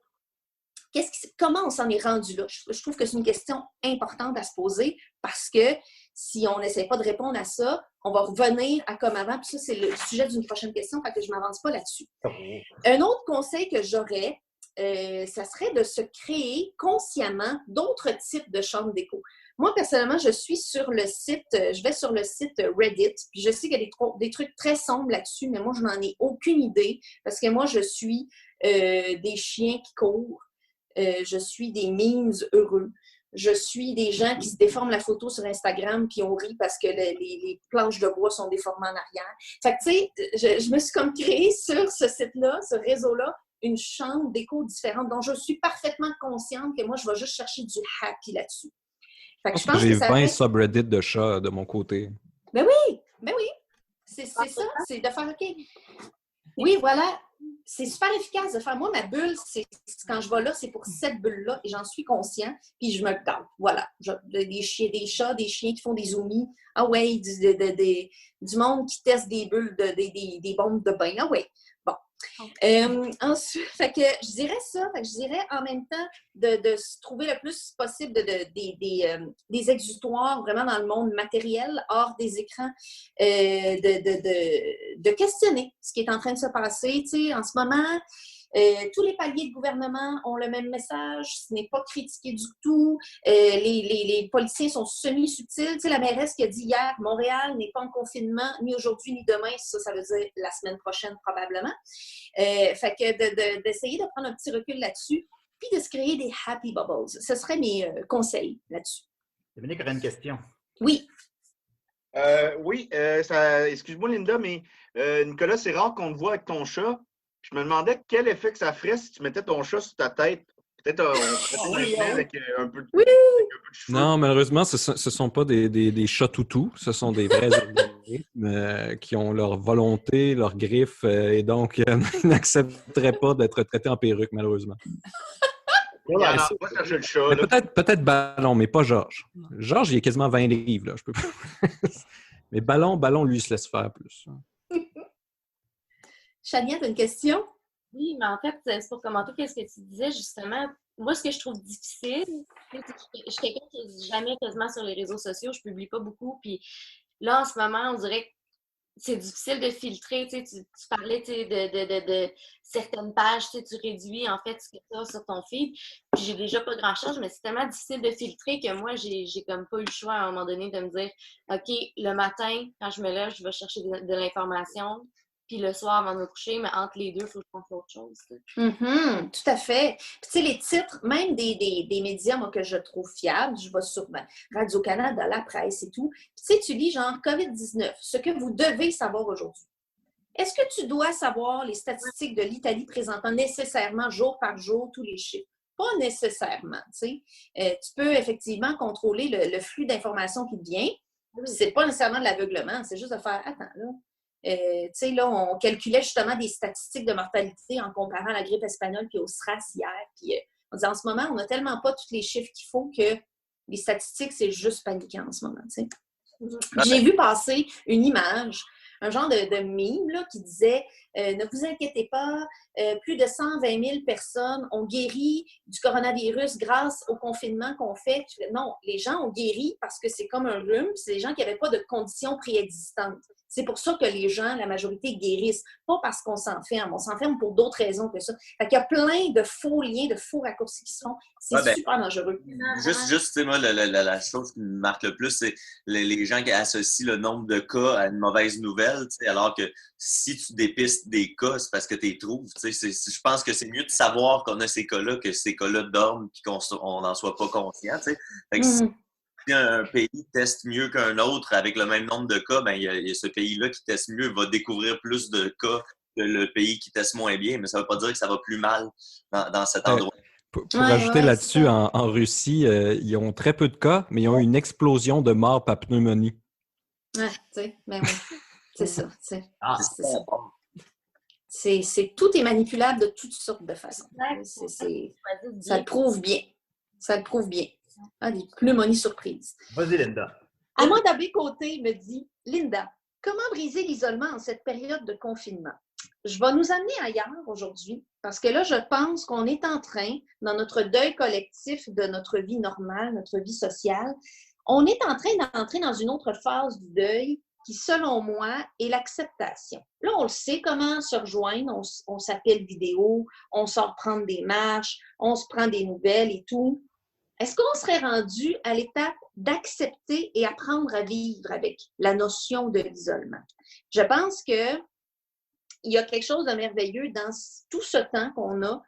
comment on s'en est rendu là? Je trouve que c'est une question importante à se poser parce que si on n'essaie pas de répondre à ça, on va revenir à comme avant, puis ça, c'est le sujet d'une prochaine question, fait que je ne m'avance pas là-dessus. Un autre conseil que j'aurais, ça serait de se créer consciemment d'autres types de chambres d'écho. Moi, personnellement, je vais sur le site Reddit, puis je sais qu'il y a des trucs très sombres là-dessus, mais moi, je n'en ai aucune idée, parce que moi, je suis des chiens qui courent, je suis des memes heureux, je suis des gens qui se déforment la photo sur Instagram, puis on rit parce que les planches de bois sont déformées en arrière. Fait que, tu sais, je me suis comme créée sur ce site-là, ce réseau-là, une chambre d'écho différente dont je suis parfaitement consciente que moi, je vais juste chercher du happy là-dessus. Fait que je pense j'ai que ça 20 subreddits de chats de mon côté. Ben oui. C'est ça, c'est de faire OK. Oui, voilà. C'est super efficace de faire. Moi, ma bulle, quand je vais là, c'est pour cette bulle-là et j'en suis conscient, puis je me garde. Voilà. Des chats, des chiens qui font des zoomies. Ah ouais, du monde qui teste des bulles, des bombes de bain. Ah ouais. Bon. Ensuite, fait que je dirais ça. Fait que je dirais en même temps de se trouver le plus possible des exutoires vraiment dans le monde matériel, hors des écrans, de questionner ce qui est en train de se passer. Tu sais, en ce moment, tous les paliers de gouvernement ont le même message. Ce n'est pas critiqué du tout. Les politiciens sont semi-subtils. Tu sais, la mairesse qui a dit hier, Montréal n'est pas en confinement, ni aujourd'hui, ni demain. Ça veut dire la semaine prochaine, probablement. Fait que d'essayer de prendre un petit recul là-dessus, puis de se créer des happy bubbles. Ce seraient mes conseils là-dessus. Dominique aurait une question. Oui. Oui, excuse-moi, Linda, mais Nicolas, c'est rare qu'on te voit avec ton chat. Je me demandais quel effet que ça ferait si tu mettais ton chat sur ta tête. Peut-être on pourrait avec un peu de cheveux. Non, malheureusement, ce ne sont pas des chats toutous. Ce sont des vrais organismes qui ont leur volonté, leurs griffes, et donc n'accepteraient pas d'être traités en perruque, malheureusement. Peut-être Ballon, mais pas Georges. Georges, il est quasiment 20 livres. Là. Je peux pas... mais Ballon, lui, se laisse faire plus. Chania, tu as une question? Oui, mais en fait, c'est pour commenter ce que tu disais, justement. Moi, ce que je trouve difficile, je suis quelqu'un qui n'est jamais quasiment sur les réseaux sociaux, je publie pas beaucoup, puis là, en ce moment, on dirait que c'est difficile de filtrer, tu parlais de certaines pages, tu réduis en fait ce que tu as sur ton feed, puis j'ai déjà pas grand-chose, mais c'est tellement difficile de filtrer que moi, j'ai comme pas eu le choix à un moment donné de me dire, OK, le matin, quand je me lève, je vais chercher de l'information, puis le soir avant de me coucher, mais entre les deux, il faut que je pense à autre chose. Tout à fait. Puis tu sais, les titres, même des médias, moi, que je trouve fiables, je vais sur Radio-Canada, la presse et tout. Puis tu sais, tu lis genre COVID-19, ce que vous devez savoir aujourd'hui. Est-ce que tu dois savoir les statistiques de l'Italie présentant nécessairement jour par jour tous les chiffres? Pas nécessairement, tu sais. Tu peux effectivement contrôler le flux d'informations qui te vient. C'est pas nécessairement de l'aveuglement, c'est juste de faire, attends, là. Tu sais, là, on calculait justement des statistiques de mortalité en comparant la grippe espagnole puis au SRAS hier. Puis on disait, en ce moment, on n'a tellement pas tous les chiffres qu'il faut que les statistiques, c'est juste paniquant en ce moment. Tu sais. J'ai vu passer une image, un genre de meme là, qui disait ne vous inquiétez pas, plus de 120 000 personnes ont guéri du coronavirus grâce au confinement qu'on fait. Non, les gens ont guéri parce que c'est comme un rhume, c'est des gens qui n'avaient pas de conditions préexistantes. C'est pour ça que les gens, la majorité, guérissent. Pas parce qu'on s'enferme. On s'enferme pour d'autres raisons que ça. Fait qu'il y a plein de faux liens, de faux raccourcis qui se font. C'est super dangereux. Juste, tu sais, moi, la chose qui me marque le plus, c'est les gens qui associent le nombre de cas à une mauvaise nouvelle, tu sais, alors que si tu dépistes des cas, c'est parce que tu les trouves. Tu sais, je pense que c'est mieux de savoir qu'on a ces cas-là que ces cas-là dorment et qu'on n'en soit pas conscient. Tu sais. Fait que si un pays teste mieux qu'un autre avec le même nombre de cas, ben, il y a ce pays-là qui teste mieux va découvrir plus de cas que le pays qui teste moins bien, mais ça ne veut pas dire que ça va plus mal dans cet endroit. Pour ajouter là-dessus, en Russie, ils ont très peu de cas, mais ils ont eu une explosion de morts par pneumonie. Ouais, tu sais, ben oui. C'est ça. C'est ça. Bon. Tout est manipulable de toutes sortes de façons. Ça le prouve bien. Ça le prouve bien. Ah, des pneumonies surprises. Vas-y, Linda. Amanda Bécoté me dit « Linda, comment briser l'isolement en cette période de confinement? » Je vais nous amener ailleurs aujourd'hui parce que là, je pense qu'on est en train, dans notre deuil collectif de notre vie normale, notre vie sociale, on est en train d'entrer dans une autre phase du deuil qui, selon moi, est l'acceptation. Là, on le sait comment se rejoindre, on s'appelle vidéo, on sort prendre des marches, on se prend des nouvelles et tout. Est-ce qu'on serait rendu à l'étape d'accepter et apprendre à vivre avec la notion de l'isolement? Je pense qu'il y a quelque chose de merveilleux dans tout ce temps qu'on a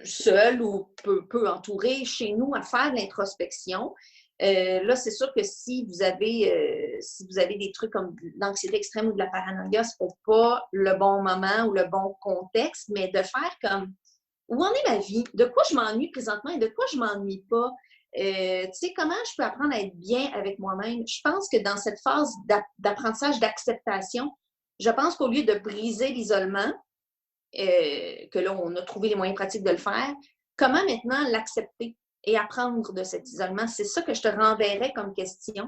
seul ou peu entouré chez nous à faire de l'introspection. Là, c'est sûr que si vous avez des trucs comme de l'anxiété extrême ou de la paranoïa, ce n'est pas le bon moment ou le bon contexte, mais de faire comme où en est ma vie? De quoi je m'ennuie présentement et de quoi je ne m'ennuie pas? Tu sais, comment je peux apprendre à être bien avec moi-même? Je pense que dans cette phase d'apprentissage, d'acceptation, je pense qu'au lieu de briser l'isolement, que là, on a trouvé les moyens pratiques de le faire, comment maintenant l'accepter et apprendre de cet isolement? C'est ça que je te renverrais comme question.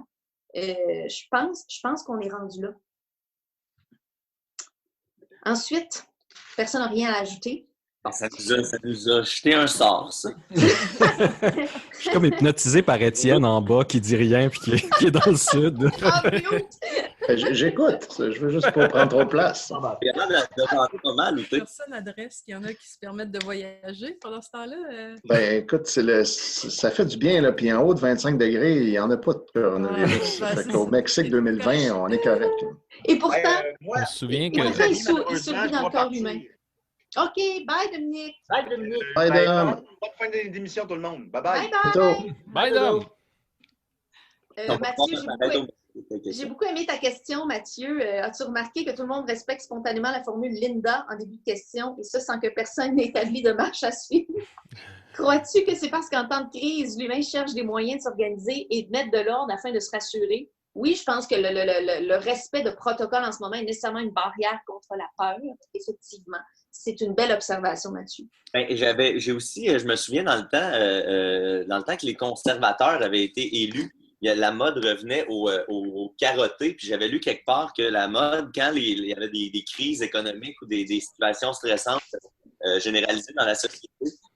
Je pense qu'on est rendu là. Ensuite, personne n'a rien à ajouter. Bon. Ça nous a jeté un sort, ça. Je suis comme hypnotisé par Étienne en bas qui dit rien puis qui est dans le sud. J'écoute. Je veux juste pas prendre trop de place. Personne n'adresse qu'il y en a qui se permettent de voyager pendant ce temps-là. Ben, écoute, ça fait du bien, là. Puis en haut de 25 degrés, il n'y en a pas de coronavirus. Au Mexique 2020, on est correct. Et pourtant, je me souviens que... il survit dans le corps humain. OK, bye Dominique. Bye Dominique. Bye Dom. Bonne fin d'émission tout le monde. Bye bye. Bye Dom. Mathieu, j'ai beaucoup aimé ta question, Mathieu. As-tu remarqué que tout le monde respecte spontanément la formule Linda en début de question et ça sans que personne n'ait établi de marche à suivre? Crois-tu que c'est parce qu'en temps de crise, l'humain cherche des moyens de s'organiser et de mettre de l'ordre afin de se rassurer? Oui, je pense que le respect de protocole en ce moment est nécessairement une barrière contre la peur, effectivement. C'est une belle observation, Mathieu. Ben, j'ai aussi, je me souviens dans le temps que les conservateurs avaient été élus, la mode revenait au carotté, puis j'avais lu quelque part que la mode, quand il y avait des crises économiques ou des situations stressantes généralisées dans la société,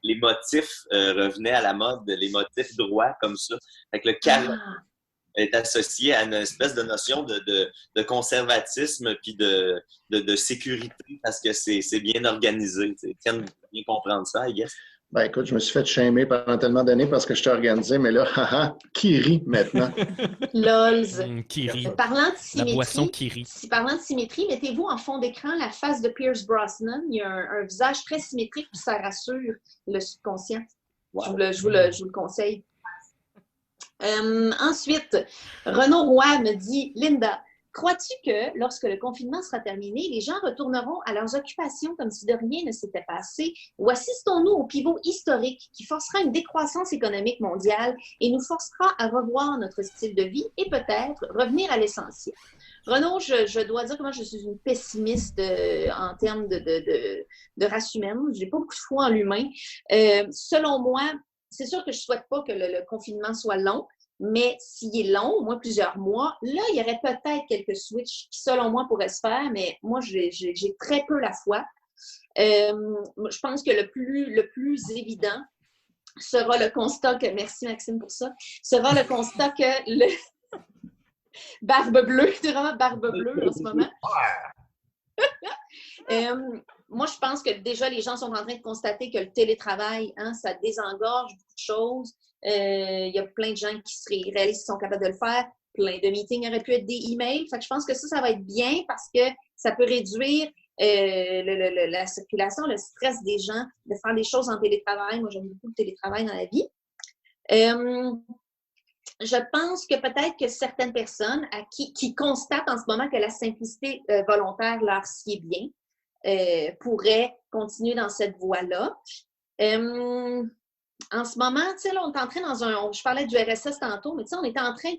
les motifs revenaient à la mode, les motifs droits comme ça. Fait que le carotté est associé à une espèce de notion de conservatisme puis de sécurité parce que c'est bien organisé. Tiens, bien comprendre ça, I guess. Ben écoute, je me suis fait shamer pendant tellement d'années parce que je t'ai organisé, mais là, qui rit maintenant? Lols. Qui rit. Parlant de symétrie, la boisson qui rit. Parlant de symétrie, mettez-vous en fond d'écran la face de Pierce Brosnan. Il y a un visage très symétrique puis ça rassure le subconscient. Wow. Je vous le conseille. Ensuite, Renaud Roy me dit « Linda, crois-tu que lorsque le confinement sera terminé, les gens retourneront à leurs occupations comme si de rien ne s'était passé ou assistons-nous au pivot historique qui forcera une décroissance économique mondiale et nous forcera à revoir notre style de vie et peut-être revenir à l'essentiel? » Renaud, je dois dire que moi, je suis une pessimiste en termes de race humaine. Je n'ai pas beaucoup de foi en l'humain. Selon moi, c'est sûr que je ne souhaite pas que le confinement soit long, mais s'il est long, au moins plusieurs mois, là, il y aurait peut-être quelques switches qui, selon moi, pourraient se faire, mais moi, j'ai très peu la foi. Je pense que le plus évident sera le constat que, merci Maxime pour ça, sera le constat que le barbe bleue, c'est vraiment barbe bleue en ce moment. Moi, je pense que déjà, les gens sont en train de constater que le télétravail, ça désengorge beaucoup de choses. Il y a plein de gens qui réalisent qu'ils sont capables de le faire. Plein de meetings auraient pu être des emails. Fait que je pense que ça va être bien parce que ça peut réduire la circulation, le stress des gens, de faire des choses en télétravail. Moi, j'aime beaucoup le télétravail dans la vie. je pense que peut-être que certaines personnes qui constatent en ce moment que la simplicité volontaire leur sied bien pourraient continuer dans cette voie-là. En ce moment, tu sais, là, on est en train je parlais du RSS tantôt, mais tu sais, on est en train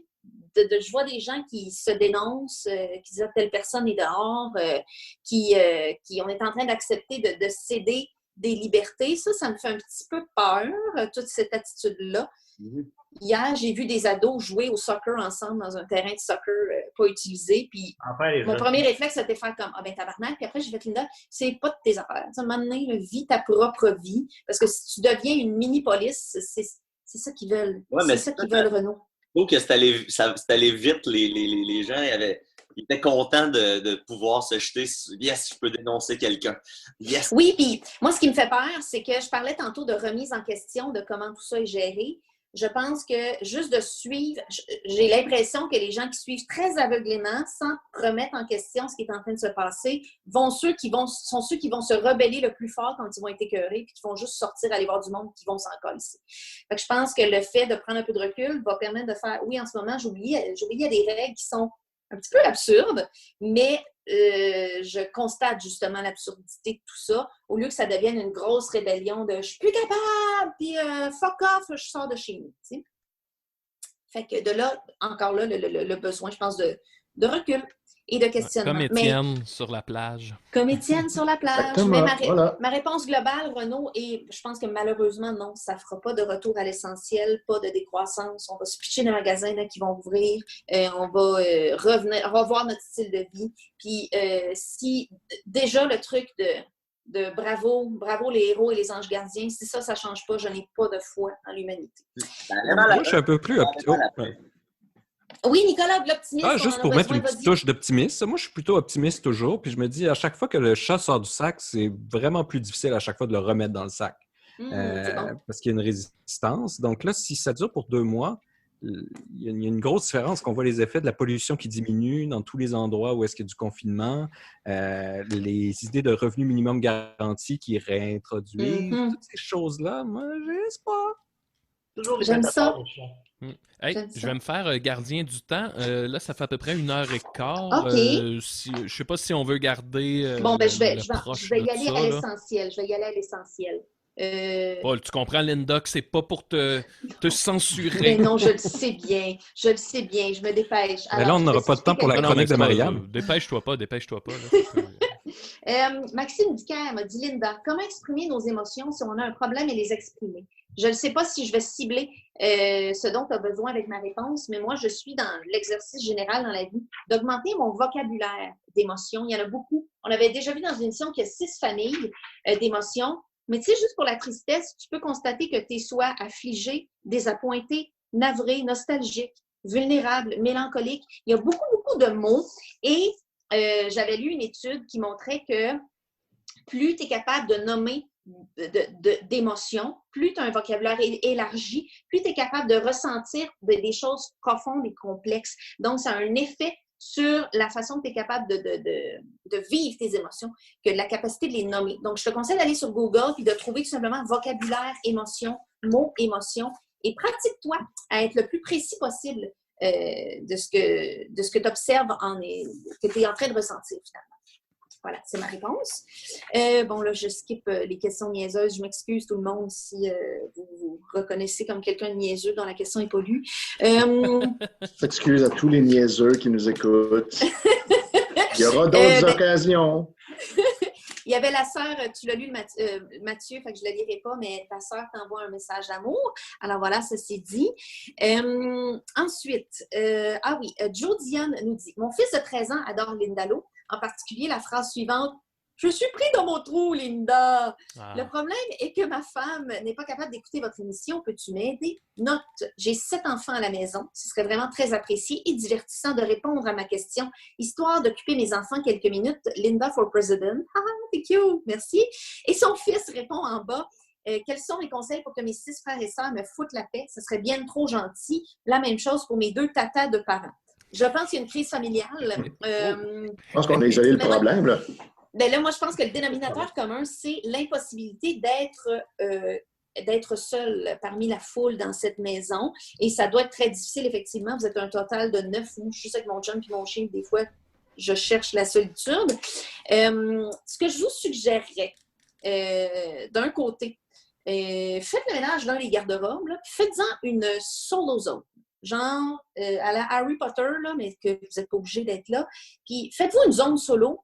je vois des gens qui se dénoncent, qui disent telle personne est dehors, on est en train d'accepter de céder des libertés. Ça me fait un petit peu peur, toute cette attitude-là. Mm-hmm. Hier, j'ai vu des ados jouer au soccer ensemble dans un terrain de soccer pas utilisé. Puis mon premier réflexe, c'était de faire comme « Ah ben tabarnak ». Puis après, j'ai fait « Linda, c'est pas de tes affaires. À un moment donné, vis ta propre vie. Parce que si tu deviens une mini-police, c'est ça qu'ils veulent. Ouais, c'est ça qu'ils veulent, Renaud. Je trouve que c'est allé vite. Les gens ils étaient contents de pouvoir se jeter. Yes, je peux dénoncer quelqu'un. Yes. Oui, puis moi, ce qui me fait peur, c'est que je parlais tantôt de remise en question, de comment tout ça est géré. Je pense que juste de suivre, j'ai l'impression que les gens qui suivent très aveuglément, sans remettre en question ce qui est en train de se passer, sont ceux qui vont se rebeller le plus fort quand ils vont être écœurés, puis qui vont juste sortir, aller voir du monde, qui vont s'en coller. Fait que je pense que le fait de prendre un peu de recul va permettre de faire, oui, en ce moment, j'oubliais des règles qui sont un petit peu absurdes, mais je constate justement l'absurdité de tout ça, au lieu que ça devienne une grosse rébellion de « je suis plus capable, puis fuck off, je sors de chez nous ». Fait que de là, encore là, le besoin, je pense, de recul et de questionnement. Comme Étienne sur la plage. Comme Étienne sur la plage. Mais ma réponse globale, Renaud, et je pense que malheureusement, non, ça ne fera pas de retour à l'essentiel, pas de décroissance. On va se pitcher des magasins qui vont ouvrir. On va revoir notre style de vie. Puis si déjà le truc de bravo les héros et les anges gardiens, si ça ne change pas, je n'ai pas de foi en l'humanité. Moi, je suis un peu plus Oui, Nicolas, de l'optimisme. Juste pour mettre une petite touche d'optimisme. Moi, je suis plutôt optimiste toujours. Puis je me dis, à chaque fois que le chat sort du sac, c'est vraiment plus difficile à chaque fois de le remettre dans le sac. Bon. Parce qu'il y a une résistance. Donc là, si ça dure pour 2 mois, il y a une grosse différence qu'on voit les effets de la pollution qui diminue dans tous les endroits où est-ce qu'il y a du confinement, les idées de revenu minimum garanti qui réintroduisent, toutes ces choses-là, moi, j'espère. Toujours les J'aime ça. Hey, je vais me faire gardien du temps. Là, ça fait à peu près 1h15. OK. Je ne sais pas si on veut garder. Bon, ben, je vais y aller à l'essentiel. Je vais y aller à l'essentiel. Paul, tu comprends, Linda, que c'est pas pour te censurer. Mais non, je le sais bien. Je le sais bien. Je me dépêche. Alors, mais là, on n'aura pas de temps pour la chronique de Marianne. Dépêche-toi pas. Maxime Ducaire m'a dit, Linda, comment exprimer nos émotions si on a un problème et les exprimer? Je ne sais pas si je vais cibler ce dont tu as besoin avec ma réponse, mais moi, je suis dans l'exercice général dans la vie d'augmenter mon vocabulaire d'émotions. Il y en a beaucoup. On avait déjà vu dans une émission qu'il y a 6 familles d'émotions. Mais tu sais, juste pour la tristesse, tu peux constater que tu es soit affligé, désappointé, navré, nostalgique, vulnérable, mélancolique. Il y a beaucoup, beaucoup de mots. Et j'avais lu une étude qui montrait que plus tu es capable de nommer d'émotions, plus tu as un vocabulaire élargi, plus tu es capable de ressentir des choses profondes et complexes. Donc, ça a un effet sur la façon que tu es capable de vivre tes émotions, que la capacité de les nommer. Donc, je te conseille d'aller sur Google et de trouver tout simplement vocabulaire, émotion, mots, émotion, et pratique-toi à être le plus précis possible de ce que tu observes, que tu es en train de ressentir finalement. Voilà, c'est ma réponse. Bon, là, je skip les questions niaiseuses. Je m'excuse tout le monde si vous vous reconnaissez comme quelqu'un de niaiseux dont la question n'est pas lue. S'excuse à tous les niaiseux qui nous écoutent. Il y aura d'autres occasions. Il y avait la sœur, tu l'as lu, Mathieu, fait que je ne le lirai pas, mais ta sœur t'envoie un message d'amour. Alors voilà, ça c'est dit. Ensuite, Joe Diane nous dit « Mon fils de 13 ans adore Linda Lo, en particulier la phrase suivante « Je suis pris dans mon trou, Linda! » Le problème est que ma femme n'est pas capable d'écouter votre émission. Peux-tu m'aider? Note, j'ai 7 enfants à la maison. Ce serait vraiment très apprécié et divertissant de répondre à ma question, histoire d'occuper mes enfants quelques minutes. Linda for President. Ah, thank you. Merci. Et son fils répond en bas. Quels sont mes conseils pour que mes 6 frères et sœurs me foutent la paix? Ce serait bien trop gentil. La même chose pour mes 2 tatas de parents. Je pense qu'il y a une crise familiale. Je pense qu'on a isolé le problème, là. Ben là, moi, je pense que le dénominateur commun, c'est l'impossibilité d'être d'être seul parmi la foule dans cette maison. Et ça doit être très difficile, effectivement. Vous êtes un total de 9. Moi, je suis juste avec mon chum et mon chien. Des fois, je cherche la solitude. Ce que je vous suggérerais, d'un côté, faites le ménage dans les garde-robes, là, puis faites-en une solo zone. Genre à la Harry Potter, là, mais que vous n'êtes pas obligé d'être là. Puis faites-vous une zone solo.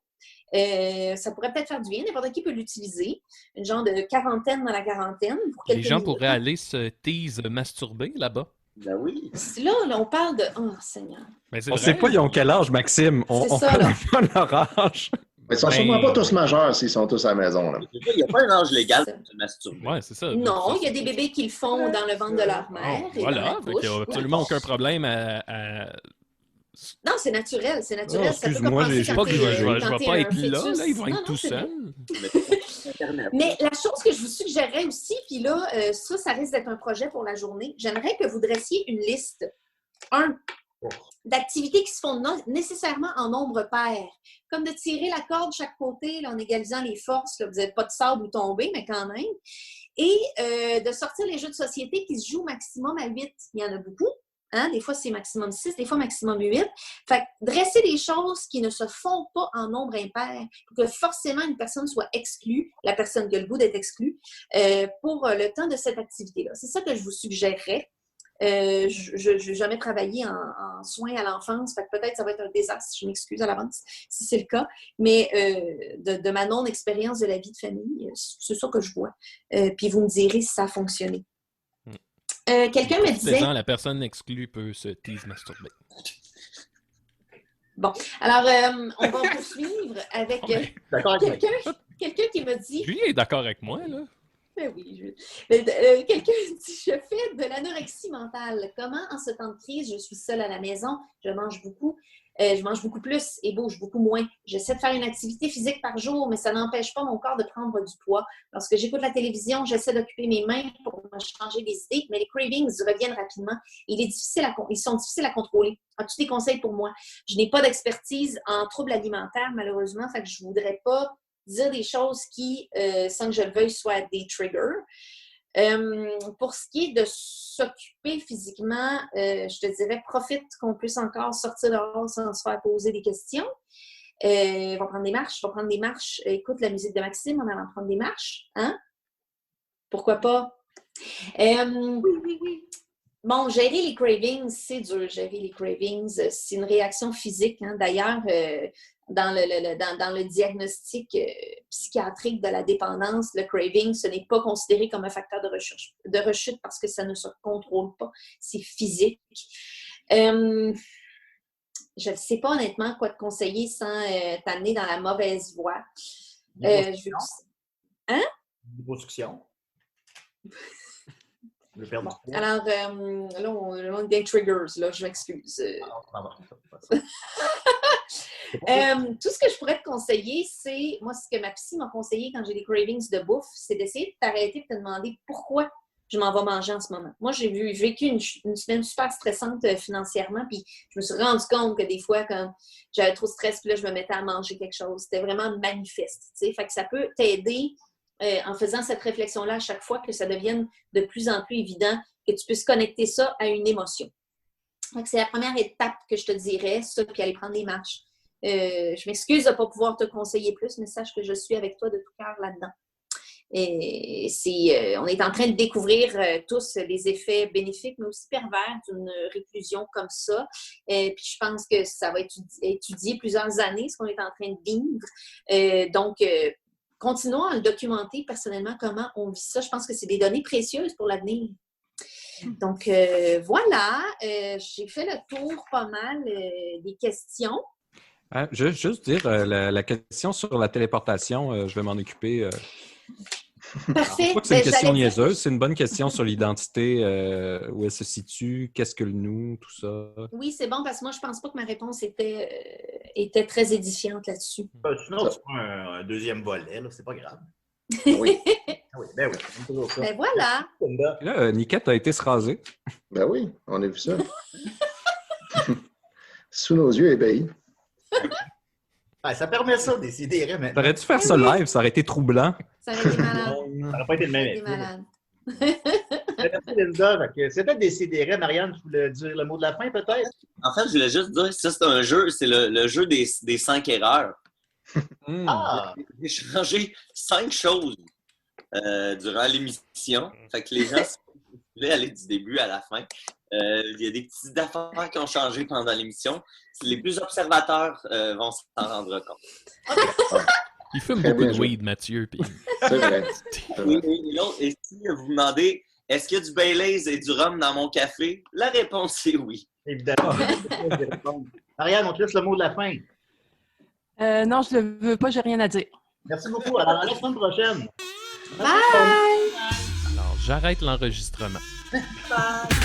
Ça pourrait peut-être faire du bien. N'importe qui peut l'utiliser. Une genre de quarantaine dans la quarantaine. Pour Les gens minutes. pourraient aller se tease masturber là-bas. Ben oui. Là, on parle de... Oh, Seigneur. Ben, c'est On vrai. sait pas ils ont quel âge, Maxime. On C'est ça, connaît pas leur âge. Mais ils sont sûrement pas tous majeurs s'ils sont tous à la maison. Là. Il n'y a pas un âge légal pour se masturber. Ouais, c'est ça. Non, il y a des bébés qui le font dans le ventre de leur mère. Et dans Voilà, la fait bouche. qu'il n'y a absolument aucun problème à... Non, c'est naturel, c'est naturel. Non, Ça peut excuse-moi, commencer j'ai quand Pas que je t'es- ne quand vais t'es pas un être là, fœtus. ils vont Non, être non, tout c'est vrai. seuls. Mais la chose que je vous suggérerais aussi, puis là, ça risque d'être un projet pour la journée, j'aimerais que vous dressiez une liste, d'activités qui se font nécessairement en nombre pair, comme de tirer la corde de chaque côté là, en égalisant les forces, là, vous n'êtes pas de sable ou tombé, mais quand même, et de sortir les jeux de société qui se jouent maximum à 8. Il y en a beaucoup. Hein? Des fois, c'est maximum 6, des fois maximum 8. Fait que dresser des choses qui ne se font pas en nombre impair pour que forcément une personne soit exclue, la personne qui a le goût d'être exclue, pour le temps de cette activité-là. C'est ça que je vous suggérerais. Je n'ai jamais travaillé en soins à l'enfance, fait que peut-être ça va être un désastre, je m'excuse à l'avance si c'est le cas, mais de ma non-expérience de la vie de famille, c'est ça que je vois. Puis vous me direz si ça a fonctionné. Quelqu'un me disait... La personne exclue peut se tease masturber. Bon, alors on va poursuivre avec quelqu'un qui me dit... Julien est d'accord avec moi, là. Ben oui, quelqu'un dit « Je fais de l'anorexie mentale. Comment, en ce temps de crise, je suis seule à la maison, je mange beaucoup plus et bouge beaucoup moins. J'essaie de faire une activité physique par jour, mais ça n'empêche pas mon corps de prendre du poids. Lorsque j'écoute la télévision, j'essaie d'occuper mes mains pour me changer les idées, mais les cravings reviennent rapidement. Ils sont difficiles à contrôler. As-tu des conseils pour moi? Je n'ai pas d'expertise en troubles alimentaires, malheureusement, fait que je ne voudrais pas dire des choses qui, sans que je le veuille, soient des triggers. Pour ce qui est de s'occuper physiquement, je te dirais, profite qu'on puisse encore sortir dehors sans se faire poser des questions. Va prendre des marches. Écoute la musique de Maxime en allant prendre des marches. Hein? Pourquoi pas? Oui. Bon, gérer les cravings, c'est dur, gérer les cravings. C'est une réaction physique. Hein? D'ailleurs, dans le diagnostic psychiatrique de la dépendance, le craving, ce n'est pas considéré comme un facteur de rechute parce que ça ne se contrôle pas. C'est physique. Je ne sais pas honnêtement quoi te conseiller sans t'amener dans la mauvaise voie. Liposuction. Bon. Alors, là, on est bien triggers, là, je m'excuse. Tout ce que je pourrais te conseiller, c'est, moi, ce que ma psy m'a conseillé quand j'ai des cravings de bouffe, c'est d'essayer de t'arrêter et de te demander pourquoi je m'en vais manger en ce moment. Moi, j'ai vécu une semaine super stressante financièrement, puis je me suis rendu compte que des fois, quand j'avais trop de stress, puis là, je me mettais à manger quelque chose. C'était vraiment manifeste, tu sais. Fait que ça peut t'aider en faisant cette réflexion-là à chaque fois que ça devienne de plus en plus évident que tu puisses connecter ça à une émotion. Donc, c'est la première étape que je te dirais, ça, puis aller prendre des marches. Je m'excuse de ne pas pouvoir te conseiller plus, mais sache que je suis avec toi de tout cœur là-dedans. Et on est en train de découvrir tous les effets bénéfiques, mais aussi pervers d'une réclusion comme ça. Puis je pense que ça va être étudié plusieurs années, ce qu'on est en train de vivre. Donc, continuons à le documenter personnellement, comment on vit ça. Je pense que c'est des données précieuses pour l'avenir. Donc, voilà. J'ai fait le tour pas mal des questions. Je veux juste dire, la question sur la téléportation, je vais m'en occuper. Parfait. Je crois que c'est une question niaiseuse. C'est une bonne question sur l'identité, où elle se situe, qu'est-ce que le nous, tout ça. Oui, c'est bon parce que moi, je pense pas que ma réponse était très édifiante là-dessus. Sinon, tu prends un deuxième volet, là, c'est pas grave. Oui. Ben oui. Ben voilà. Là, Niquette a été se raser. Ben oui, on a vu ça. Sous nos yeux ébahis. Ah, ça permet ça, décider maintenant. T'aurais dû faire ça live, ça aurait été troublant. Ça aurait été malade. Ça n'aurait pas été le même Ça aurait été malade. Merci, Linda. C'est peut-être décidéré. Marianne, tu voulais dire le mot de la fin, peut-être? En fait, je voulais juste dire, ça, c'est un jeu, c'est le jeu des 5 erreurs. Ah! J'ai changé 5 choses durant l'émission. Fait que les gens, si vous voulez aller du début à la fin, il y a des petites affaires qui ont changé pendant l'émission. Les plus observateurs vont s'en rendre compte. Il fume beaucoup de weed, Mathieu. Puis... C'est vrai. Et si vous me demandez, est-ce qu'il y a du Baileys et du rhum dans mon café? La réponse est oui. Évidemment. Marianne, on te laisse le mot de la fin. Non, je le veux pas, j'ai rien à dire. Merci beaucoup. Alors, à la semaine prochaine. Bye! Alors, j'arrête l'enregistrement. Bye!